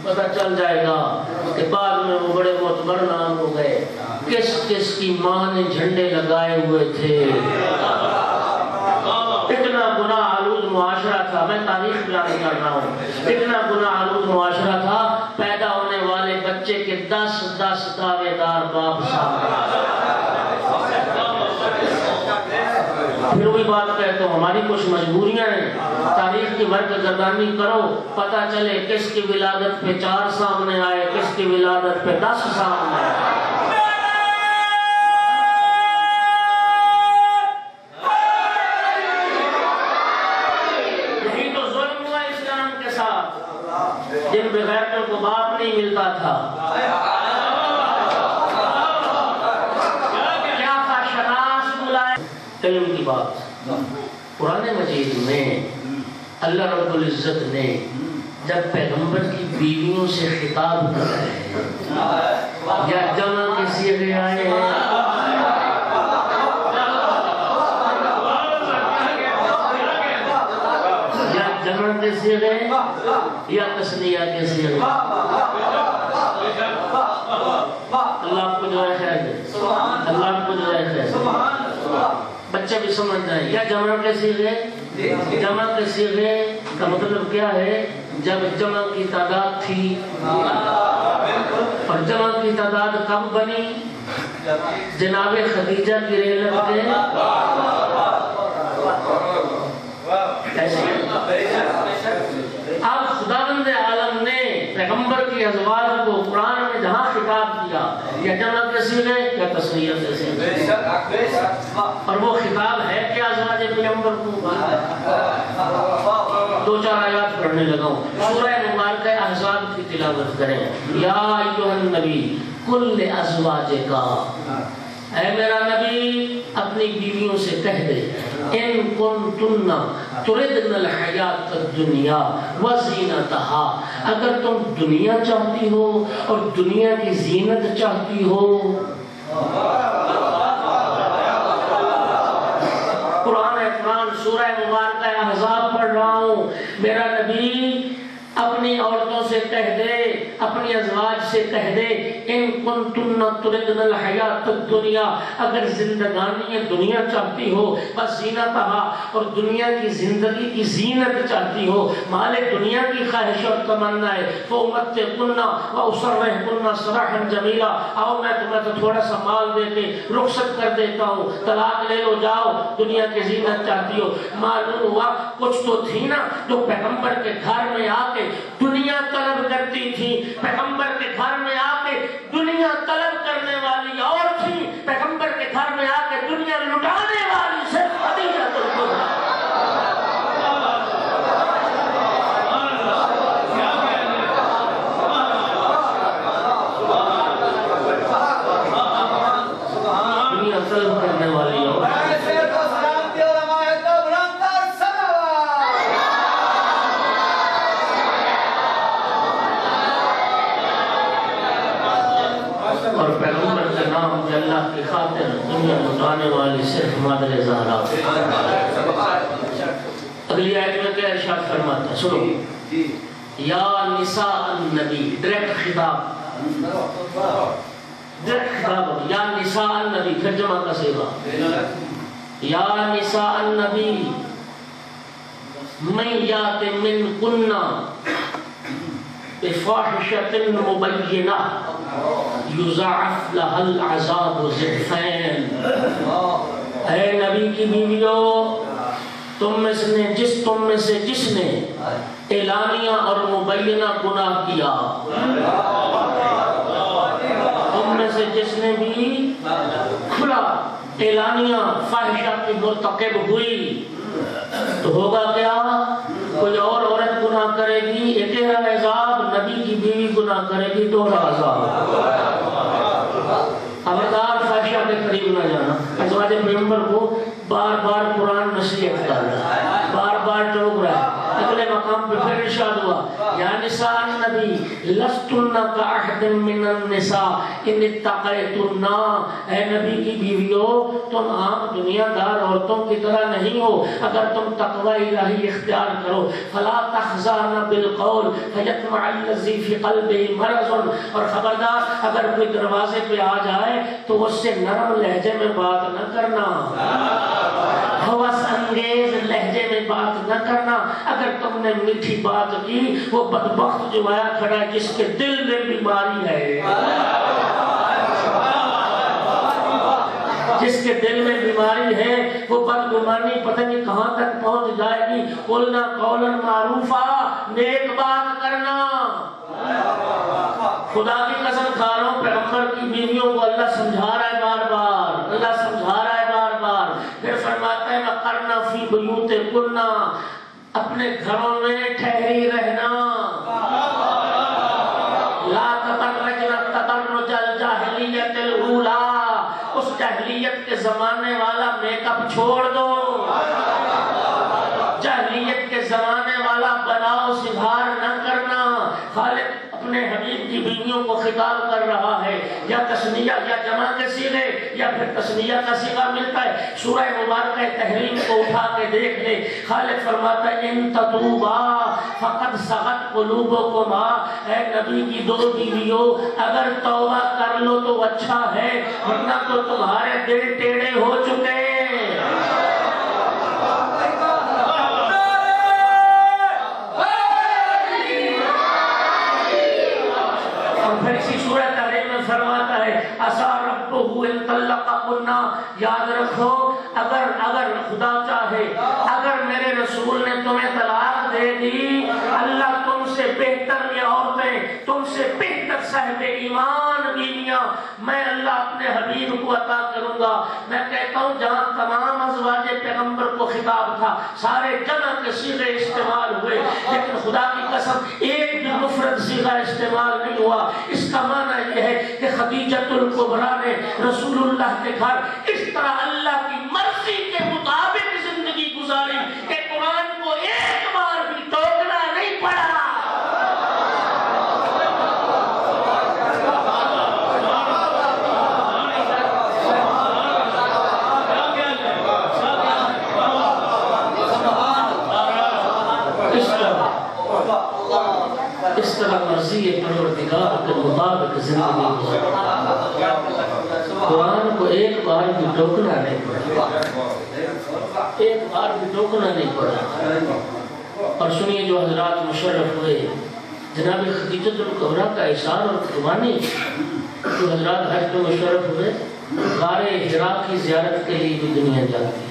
پتہ چل جائے گا کہ بعد میں وہ بڑے معتبر نام ہو گئے. کس کس کی ماں نے جھنڈے لگائے ہوئے تھے. اتنا گناہ آلود معاشرہ تھا، میں تاریخ بیان کر رہا ہوں، اتنا گناہ آلود معاشرہ تھا، پیدا ہونے والے بچے کے 10 دعوے دار باپ سامنے. پھر وہی بات کہتا ہوں، ہماری کچھ مجبوریاں ہیں. تاریخ کی ورق گردانی کرو، پتہ چلے کس کی ولادت پہ 4 سامنے آئے، کس کی ولادت پہ 10 سامنے آئے. جن بغیرتوں کو باپ نہیں ملتا تھا، کیا تھا شناس بلائے. علم کی بات قرآن مجید میں اللہ رب العزت نے جب پیغمبر کی بیویوں سے خطاب کر رہے ہیں یا جمع کے صیغے آئے ہیں، جمع کے صیغے یا تسنیہ کے صیغے، اللہ آپ کو جو ہے خیر دے، اللہ آپ کو جو ہے خیر دے. بچے بھی سمجھ جائیں یا جمع کے صیغے. جمع کے صیغے کا مطلب کیا ہے؟ جب جمع کی تعداد تھی. اور جمع کی تعداد کب بنی؟ جناب خدیجہ کی رحلت کے اب خداوند عالم نے پیغمبر کی ازواج کو قرآن میں جہاں خطاب کیا، یا جمع کے صیغے یا تسنیہ کے صیغے. اور وہ خطاب ہے کہ ازواج پیغمبر کو 2-4 آیات پڑھنے لگا ہوں. سورہ مبارکہ احزاب کی تلاوت کریں. یا ایھا النبی کل ازواجک، اے میرا نبی اپنی بیویوں سے کہہ دے، ان کنتن تردن الحیات الدنیا وزینتها، اگر تم دنیا چاہتی ہو اور دنیا کی زینت چاہتی ہو. قرآن سورہ مبارکہ احزاب پڑھ رہا ہوں. میرا نبی اپنی عورتوں سے کہہ دے، اپنی ازواج سے کہہ دے، ان کنتن تردن الحیات الدنیا، اگر زندگانی دنیا چاہتی ہو، بس زینتہا، اور دنیا کی زندگی کی زینت چاہتی ہو، مالک دنیا کی خواہش اور تمنا ہے، فَأُمَتِّعْكُنَّ وَأُسَرِّحْكُنَّ سَرَاحًا جَمِيلًا، آؤ میں تمہیں تو تھوڑا سا مال دے کے رخصت کر دیتا ہوں، طلاق لے لو جاؤ، دنیا کی زینت چاہتی ہو. معلوم ہوا کچھ تو تھی نا جو پیغمبر کے گھر میں آ کے دنیا طلب کرتی تھی. پیغمبر کے گھر میں آ کے دنیا طلب کرنے والی اور تھی، پیغمبر کے گھر میں آ کے دنیا لٹانے والی صرف خدیجہ الکبریٰ. دنیا طلب کرنے والی اور اور پیغمبر کے نام کے اللہ کی خاطر دنیا لٹانے والی صرف مادر زہرا. اگلی آیت میں کیا ارشاد فرماتا ہے، سنو. یا نساء النبی، ڈائریکٹ خطاب، ڈائریکٹ خطاب. یا نساء النبی، پھر جمع کا صیغہ. یا نساء النبی من یات من کننا بفاحشة مبينة یضاعف لها العذاب ضعفین. اے نبی کی بیویوں، تم میں سے جس نے اعلانیہ اور مبینہ گناہ کیا، تم میں سے جس نے بھی کھلا اعلانیہ فاحشہ کی مرتکب ہوئی، تو ہوگا کیا؟ کوئی اور عورت گناہ کرے گی ایک عذاب، نبی کی بیوی گناہ کرے گی دوہرا عذاب. خبردار فاحشہ کے قریب نہ جانا. ازواج پیغمبر کو بار بار قرآن نصیحت کر رہا ہے، بار بار ٹوک رہا ہے. اگلے مقام پہ پھر ارشاد ہوا یا نساء النبی لستن کاحد من النساء ان اتقیتن. اے نبی کی بیویوں، تم عام دنیا دار عورتوں کی طرح نہیں ہو اگر تم تقوی الہی اختیار کرو. فلا تخضعن بالقول فیطمع الذی فی قلبہ مرض. اور خبردار اگر کوئی دروازے پہ آ جائے تو اس سے نرم لہجے میں بات نہ کرنا، ہوس انگیز لہجے میں بات نہ کرنا. اگر تم نے میٹھی بات کی، وہ بدبخت جو آیا کھڑا ہے جس کے دل میں بیماری ہے، جس کے دل میں بیماری ہے، وہ بدگمانی پتہ نہیں کہاں تک پہنچ جائے گی. قلنا قولا معروفا، نیک بات کرنا. خدا کی قسم کھا رہا ہوں، پیغمبر کی بیویوں کو اللہ سمجھا رہا ہے بار بار، اللہ سمجھا رہا ہے بار بار. پھر فرماتا ہے وَقَرْنَ فِي بُيُوتِكُنَّ، اپنے گھروں میں ٹھہری رہنا. لا تبرجن تبرج الجاہلیت الاولی، اس جاہلیت کے زمانے والا میک اپ چھوڑ دو، جاہلیت کے زمانے والا بناؤ سدھار نہ کرنا. خالق اپنے حبیب کی بیویوں کو خطاب کر رہا ہے، یا تثنیہ یا جمع کے صیغے یا پھر تثنیہ کا صیغہ ملتا ہے. سورہ مبارکہ تحریم کو اٹھا کے دیکھ لے. خالق فرماتا ہے ان تتوبا فقد صغت قلوبکما. اے نبی کی دو بیویوں، اگر توبہ کر لو تو اچھا ہے، ورنہ تو تمہارے دل ٹیڑھے ہو چکے ہیں. فرماتا ہے عسیٰ ربہ ان طلقکن، یاد رکھو اگر خدا چاہے، اگر میرے رسول نے تمہیں طلاق دے دی، اللہ تم سے بہتر یہ عورتیں، تم سے بہتر صاحب ایمان بیویاں میں اللہ اپنے حبیب کو عطا کروں گا. میں کہتا ہوں جہاں تمام ازواج پیغمبر کو خطاب تھا، سارے جمع کے صیغے استعمال ہوئے، لیکن خدا کی قسم ایک بھی مفرد صیغہ استعمال نہیں ہوا. اس کا معنی یہ ہے کہ خدیجۃ الکبریٰ نے رسول اللہ کے گھر اس طرح اللہ کی مرضی کے مطابق زندگی گزاری کہ قرآن کو ایک بار بھی ٹوکنا نہیں پڑا. اس طرح مرضی پروردگار کے مطابق زندگی گزاری. قرآن کو ایک بار بھی ٹوکنا نہیں پڑا، ایک بار بھی ٹوکنا نہیں پڑا. اور سنیے جو حضرات مشرف ہوئے، جناب خدیجۃ الکبریٰ کا احسان اور قربانی، جو حضرات حج میں مشرف ہوئے، غار حرا کی زیارت کے لیے بھی دنیا جاتی ہے.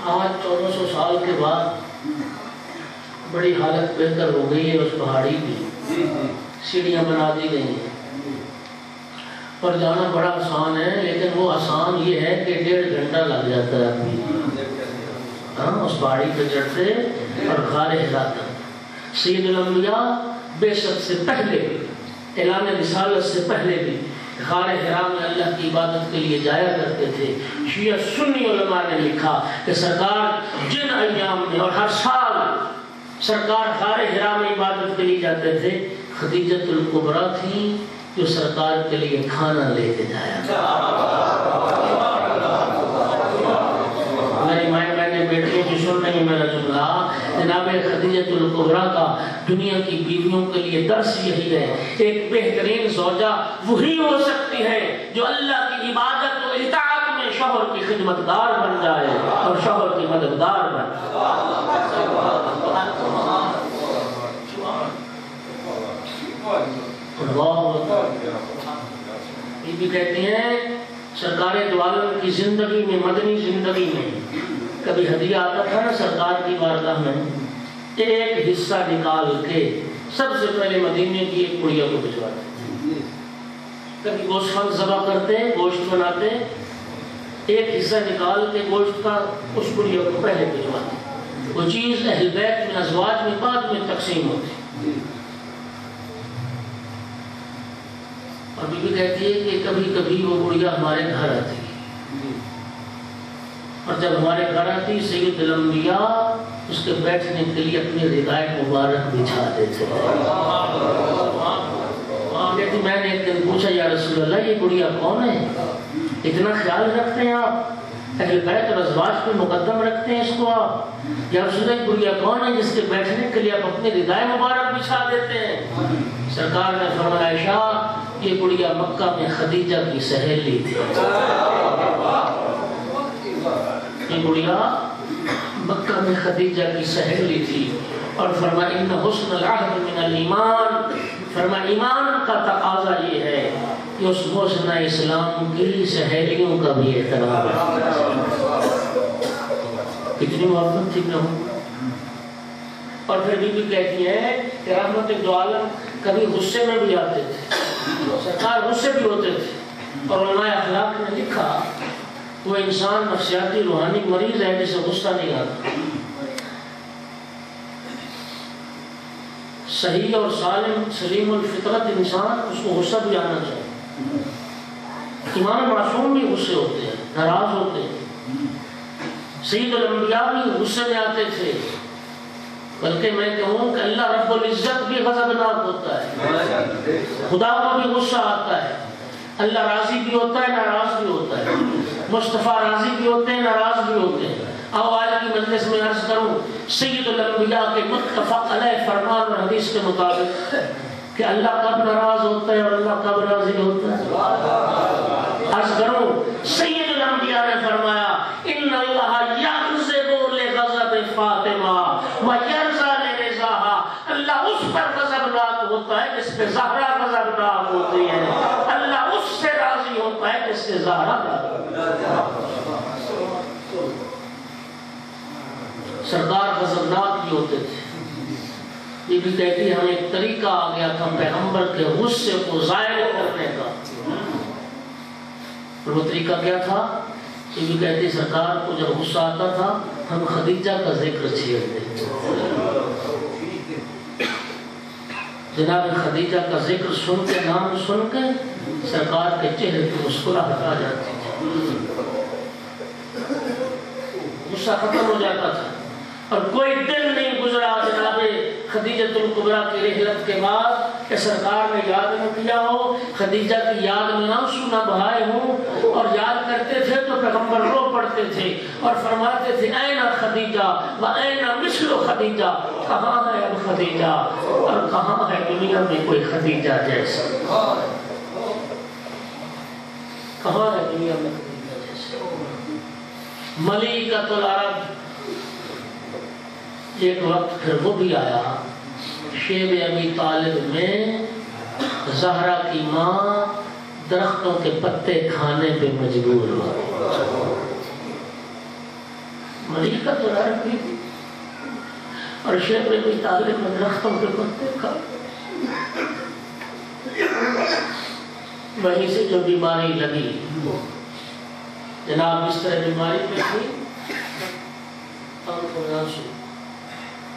آج 1400 سال کے بعد بڑی حالت بہتر ہو گئی ہے. اس پہاڑی کی سیڑھیاں بنا دی گئی ہیں اور جانا بڑا آسان ہے، لیکن وہ آسان یہ ہے کہ 1.5 گھنٹہ لگ جاتا ہے ابھی. اس پہاڑی پہ چڑھتے اور غار حرا تک. سید الانبیاء بعثت سے پہلے، اعلان رسالت سے پہلے بھی غار حرا میں اللہ کی عبادت کے لیے جایا کرتے تھے. شیعہ سنی علماء نے لکھا کہ سرکار جن ایام میں اور ہر سال سرکار غار حرا میں عبادت کے لیے جاتے تھے، خدیجۃ الکبریٰ تھی جو سرکار کے لیے کھانا لے کے جایا. میری مائیں بہنیں بیٹیوں کی سن رہی میرا جملہ، جناب خدیجۃ الکبریٰ کا دنیا کی بیویوں کے لیے درس یہی ہے. ایک بہترین زوجہ وہی ہو سکتی ہے جو اللہ کی عبادت و اطاعت میں شوہر کی خدمتگار بن جائے اور شوہر کی مددگار بن جائے. اللہ یہ بھی کہتے ہیں سرکار دو عالم کی زندگی میں، مدنی زندگی میں کبھی ہدیہ آتا تھا نا سرکار کی بارگاہ میں، ایک حصہ نکال کے سب سے پہلے مدینے کی ایک گڑیا کو بھجواتے، کبھی گوشت خان ذبح کرتے، گوشت بناتے، ایک حصہ نکال کے گوشت کا اس گڑیا کو پہلے بھجواتے، وہ چیز اہل بیت میں ازواج میں بعد میں تقسیم ہوتی۔ اور بی بی کہتی ہے کہ کبھی کبھی وہ گڑیا ہمارے گھر آتی، اور جب ہمارے گھر آتی سید الانبیاء اس کے بیٹھنے کے لیے اپنی ردائے مبارک بچھا دیتے۔ کہتی میں نے ایک دن پوچھا یا رسول اللہ یہ گڑیا کون ہے؟ اتنا خیال رکھتے ہیں آپ، اہل بیت اور ازواج کو مقدم رکھتے ہیں اس کو آپ، یا رسول اللہ گڑیا کون ہے جس کے بیٹھنے کے لیے آپ اپنی ردائے مبارک بچھا دیتے ہیں؟ سرکار نے فرمایا عائشہ یہ گڑیا مکہ میں خدیجہ کی سہیلی تھی، یہ گڑیا مکہ میں خدیجہ کی سہیلی تھی، اور فرمایا ان حسن العہد من الایمان، فرمایا ایمان کا تقاضا یہ ہے کہ اس محسنہ اسلام کی سہیلیوں کا بھی احترام ہے۔ کتنی محبت تھی نہ ہوں۔ اور پھر بی بی کہتی ہے کہ رحمت دو عالم کبھی غصے میں بھی آتے تھے، سرکار غصے بھی ہوتے تھے، اور علماء اخلاق نے لکھا وہ انسان نفسیاتی روحانی مریض ہے جسے غصہ نہیں آتا۔ صحیح اور سالم سلیم الفطرت انسان اس کو غصہ بھی آنا چاہیے۔ امام معصوم بھی غصے ہوتے ہیں، ناراض ہوتے ہیں، سید الانبیاء بھی غصے میں آتے تھے، بلکہ میں کہوں کہ اللہ رب العزت بھی غضبناک ہوتا ہے، خدا کو بھی غصہ آتا ہے، اللہ راضی بھی ہوتا ہے ناراض بھی ہوتا ہے، مصطفیٰ راضی بھی ہوتے ہیں ناراض بھی ہوتے ہیں۔ اب آج کی مجلس میں عرض کروں سید الانبیاء کے متفق علیہ فرمان اور حدیث کے مطابق کہ اللہ کب ناراض ہوتا ہے اور اللہ کب راضی ہوتا ہے؟ عرض کروں سید الانبیاء نے فرمایا ان اللہ یغضب لغضب فاطمہ ویرضی لرضاها، اللہ اس پر غضبناک ہوتا ہے جس پہ زہرا غضبناک ہوتی ہے، اللہ اس سے راضی ہوتا ہے جس سے زہرا سرکار غضبناک بھی ہوتے تھے۔ یہ بھی کہتی ہے ہمیں ایک طریقہ آ گیا تھا پیغمبر کے غصے کو ظاہر کرنے کا، اور وہ طریقہ کیا تھا؟ یہ بھی کہتی سرکار کو جب غصہ آتا تھا ہم خدیجہ کا ذکر چھیڑتے تھے، جناب خدیجہ کا ذکر سن کے نام سن کے سرکار کے چہرے کی مسکراہٹ آ جاتی تھی، غصہ ختم ہو جاتا تھا، اور کوئی دن نہیں گزرا جناب خدیجۃ الکبریٰ کی رحلت کے بعد کہ سرکار نے یاد نہ کیا ہو، خدیجہ کی یاد میں آنسو نہ بہائے ہوں، اور یاد کرتے تھے تو پیغمبر رو پڑتے تھے اور فرماتے تھے این خدیجہ و این مثل خدیجہ، کہاں ہے اب خدیجہ اور کہاں ہے دنیا میں کوئی خدیجہ جیسا، کہاں ہے دنیا میں خدیجہ جیسا۔ ملکۃ العرب ایک وقت پھر وہ بھی آیا، شیب ابی طالب میں زہرا کی ماں درختوں کے پتے کھانے پہ مجبور ہوا، ملکۃ العرب بھی اور شیب ابی طالب میں درختوں کے پتے کھا، وہیں سے جو بیماری لگی جناب اس طرح بیماری میں تھی،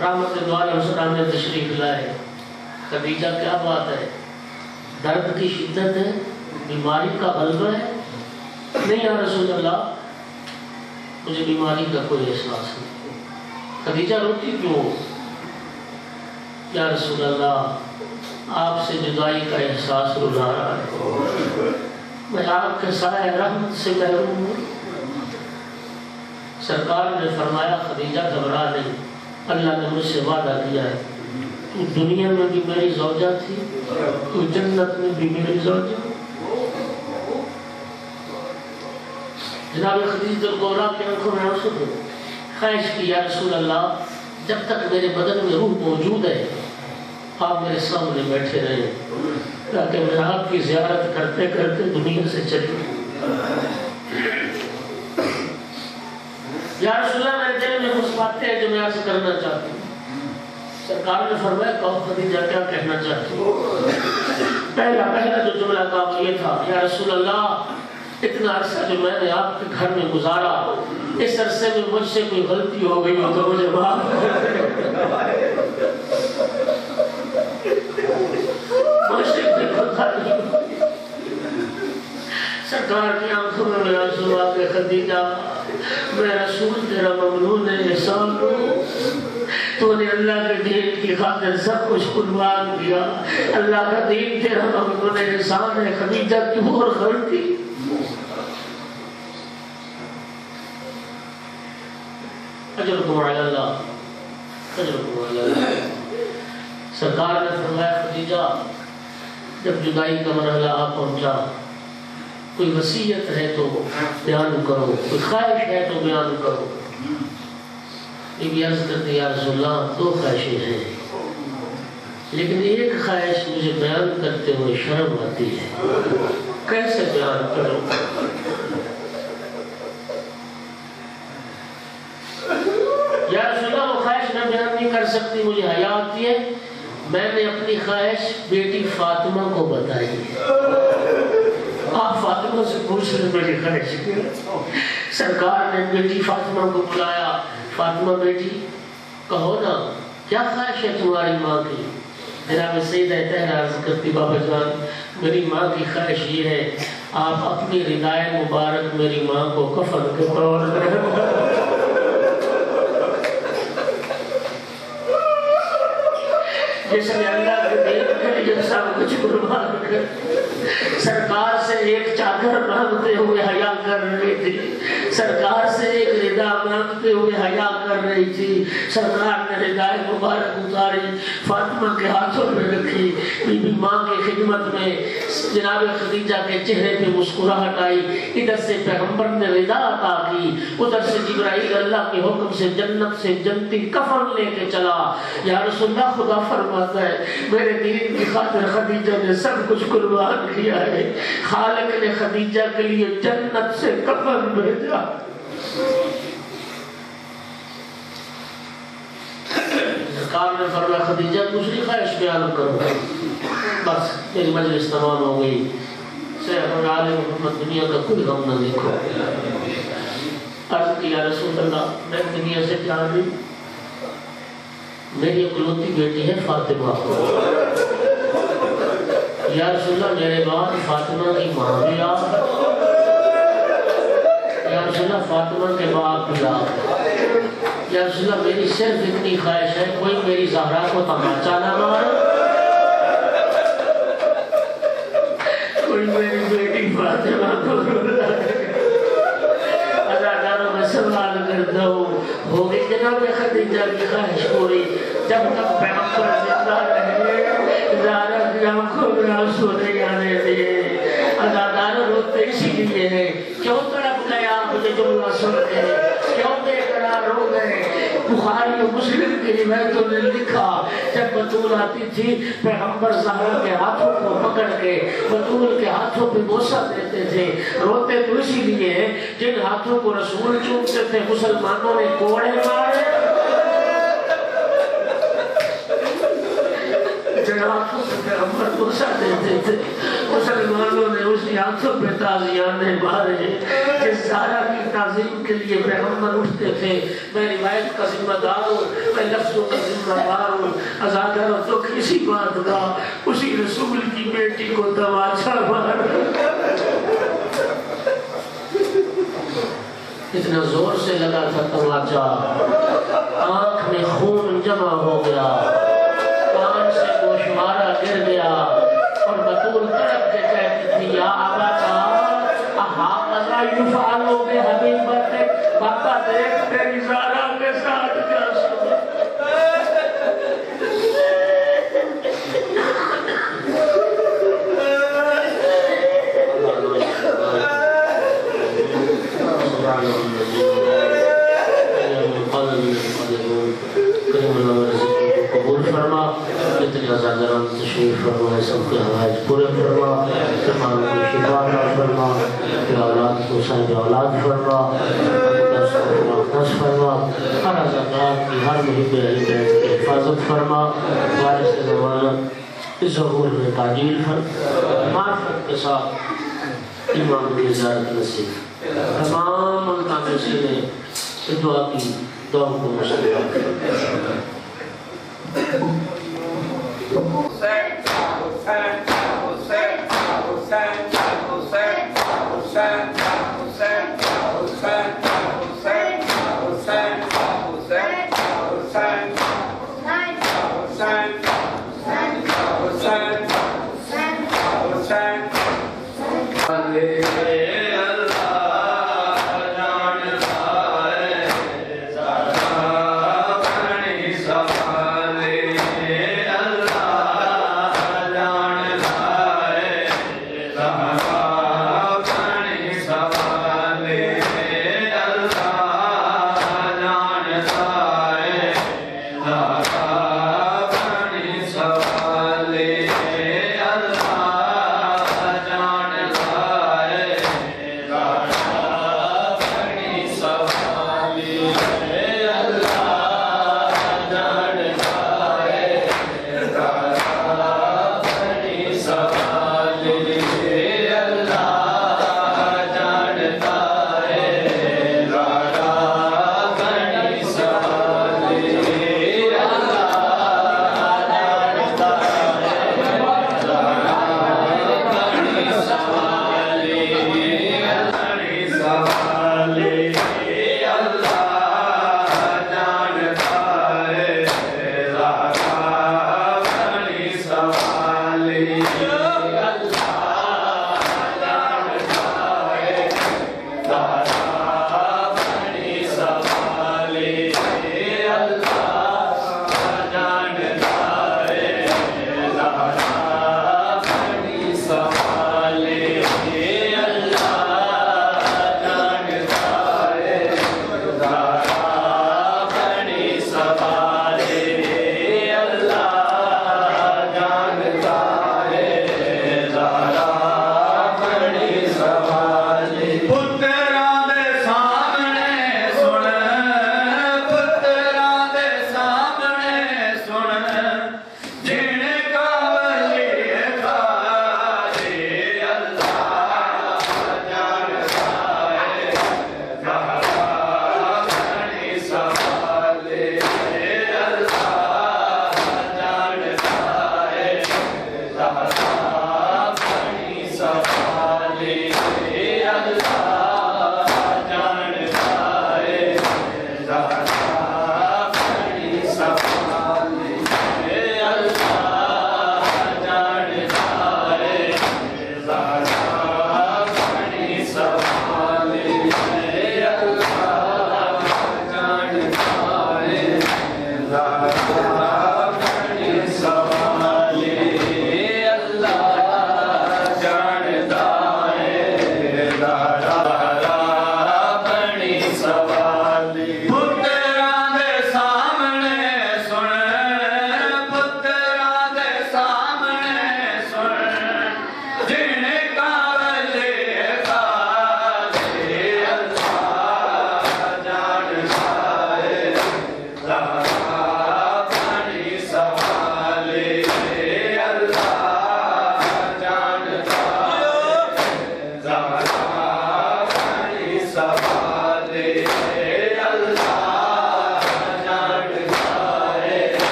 رحمت دو عالم السلام نے تشریف لائے، خدیجہ کیا بات ہے، درد کی شدت ہے، بیماری کا غلبہ ہے؟ نہیں یا رسول اللہ مجھے بیماری کا کوئی احساس نہیں۔ خدیجہ روتی کیوں؟ یا رسول اللہ آپ سے جدائی کا احساس رلا رہا ہے، میں آپ کے سائے رحمت سے محروم ہوں۔ سرکار نے فرمایا خدیجہ گھبرا نہیں، اللہ نے مجھ سے وعدہ کیا ہے تو دنیا میں بھی میری زوجہ تھی، تو جنت میں بھی میری زوجہ۔ جناب خدیجہ الکبریٰ کی آنکھوں میں آنسو تھے، خواہش کی یا رسول اللہ جب تک میرے بدن میں روح موجود ہے آپ میرے سامنے بیٹھے رہے تاکہ میں آپ کی زیارت کرتے کرتے دنیا سے چلوں۔ یا رسول اللہ میرے دل میں کچھ باتیں ہیں جو میں آپ سے کرنا چاہتا ہوں۔ سرکار نے فرمایا کہو خدیجہ کیا کہنا چاہتی ہو؟ پہلا جو جملہ کہا یہ تھا یا رسول اللہ اتنا عرصہ جو میں نے آپ کے گھر میں گزارا اس عرصے میں مجھ سے کوئی غلطی ہو گئی ہو تو مجھے معاف سرکار کی آنکھوں میں میرا آنسو آ کے خدیجہ میں رسول تیرا ممنون احسان ہوں، تو نے اللہ کے دین کی خاطر سب کچھ قربان کیا، اللہ کا دین تیرا ممنون احسان ہے خدیجہ تو اور غلطی۔ اجرکم علی اللہ، اجرکم علی اللہ۔ سرکار نے فرمایا خدیجہ جب جدائی کا مرحلہ آ پہنچا کوئی وصیت ہے تو بیان کرو، کوئی خواہش ہے تو بیان کرو۔ بی بی عرض کرتے یا رسول اللہ دو خواہشیں ہیں لیکن ایک خواہش مجھے بیان کرتے ہوئے شرم آتی ہے، کیسے بیان کروں؟ یا رسول اللہ وہ خواہش میں بیان نہیں کر سکتی، مجھے حیا آتی ہے۔ میں نے اپنی خواہش بیٹی فاطمہ کو بتائی ہے، آپ فاطمہ سے پوچھ رہے میری خواہش کیا؟ سرکار نے بیٹی فاطمہ کو بلایا، فاطمہ بیٹی کہو نا کیا خواہش ہے تمہاری ماں کی؟ جناب سیدہ طاہرہ عرض کرتی بابا جان میری ماں کی خواہش یہ ہے آپ اپنی ردائے مبارک میری ماں کو کفن کے طور جس نے اللہ کے دین کے لیے سب کچھ قربان کر سرکار سے ایک چادر مانگتے ہوئے حیا کر رہی تھی، سرکار سے ایک ردا مانگتے ہوئے حیا کر رہی تھی، سرکار نے ردائے مبارک اتاری فاطمہ کے ہاتھوں میں رکھی، بی بی ماں کی خدمت میں جناب خدیجہ کے چہرے پہ مسکراہٹ آئی، ادھر سے پیغمبر نے ردا عطا کی، ادھر سے جبرائیل اللہ کے حکم سے جنت سے جنتی کفن لے کے چلا۔ یا رسول اللہ خدا فرماتا ہے میرے دین کی خاطر خدیجہ نے سب کچھ قربان کیا ہے، خالق نے خدیجہ کے لیے جنت سے کفن بھیجا۔ سرکار نے فرمایا خدیجہ دوسری خواہش بیان کرو، بس میری مجلس تمام ہو گئی، سید عالم محمد دنیا کا کوئی غم نہ دیکھو۔ عرض کیا رسول اللہ میں دنیا سے کیا نہیں، میری اکلوتی بیٹی ہے فاطمہ، یا رسول اللہ میرے بعد فاطمہ کی ماں بھی آپ، یا رسول اللہ فاطمہ کے باپ بھی آپ، یا رسول اللہ میری صرف اتنی خواہش ہے کوئی میری زہرا کو تماچا نہ مارے، کوئی میری بیٹی فاطمہ کو اداکاروں میں سوال کرتا ہوں ہوگی جناب خدیجہ کی خواہش پوری جب تک پیغمبر زندہ رہے، زہرا کی آنکھوں میں آنسو نہیں آنے دیے۔ اداکاروں روتے اسی لیے ہیں، کیوں تڑپ گیا مجھے جملہ سن کے، کیوں بے قرار ہو گئے؟ بخاری و مسلم کی روایتوں نے لکھا جب بطول آتی تھی پیغمبر زہرا کے ہاتھوں کو پکڑ کے بطول کے ہاتھوں پہ بوسہ دیتے تھے، روتے تو اسی لیے ہیں جن ہاتھوں کو رسول چومتے تھے مسلمانوں نے کوڑے مارے، جن ہاتھوں پہ پیغمبر بوسہ دیتے تھے مسلمانوں نے اسی ہاتھوں پہ تازیانے مارے، جس زہرا کی تعظیم کے لیے پیغمبر اٹھتے تھے۔ میں روایت کا ذمہ دار ہوں، میں لفظوں کا ذمہ دار ہوں، ازادہ تو کسی بات کا اسی رسول کی بیٹی کو تماچا مار، اتنا زور سے لگا تھا تماچا، آنکھ میں خون جمع ہو گیا، کان سے گوشوارہ گر گیا، اور بطول تڑپ کے کہتی تھی یا ابا اہٰذا یفعل بحبیبتک، باپا دیکھ تیری زہرا کے ساتھ کیا سنا۔ قبول فرما اتنی تشریف فرما سب کے حوائج پورے فرما تمام کو شفا عطا فرما یا اولاد کو صحیح اولاد فرما نس فرما ہر ازادات کی ہر محب علی بیت کی حفاظت فرما وارث زمانہ ظہور میں تعجیل فرما معرفت کے ساتھ امام کی زیارت نصیب تمام ملتمسین نے دعا کی دعا کو مستجاب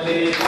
Allah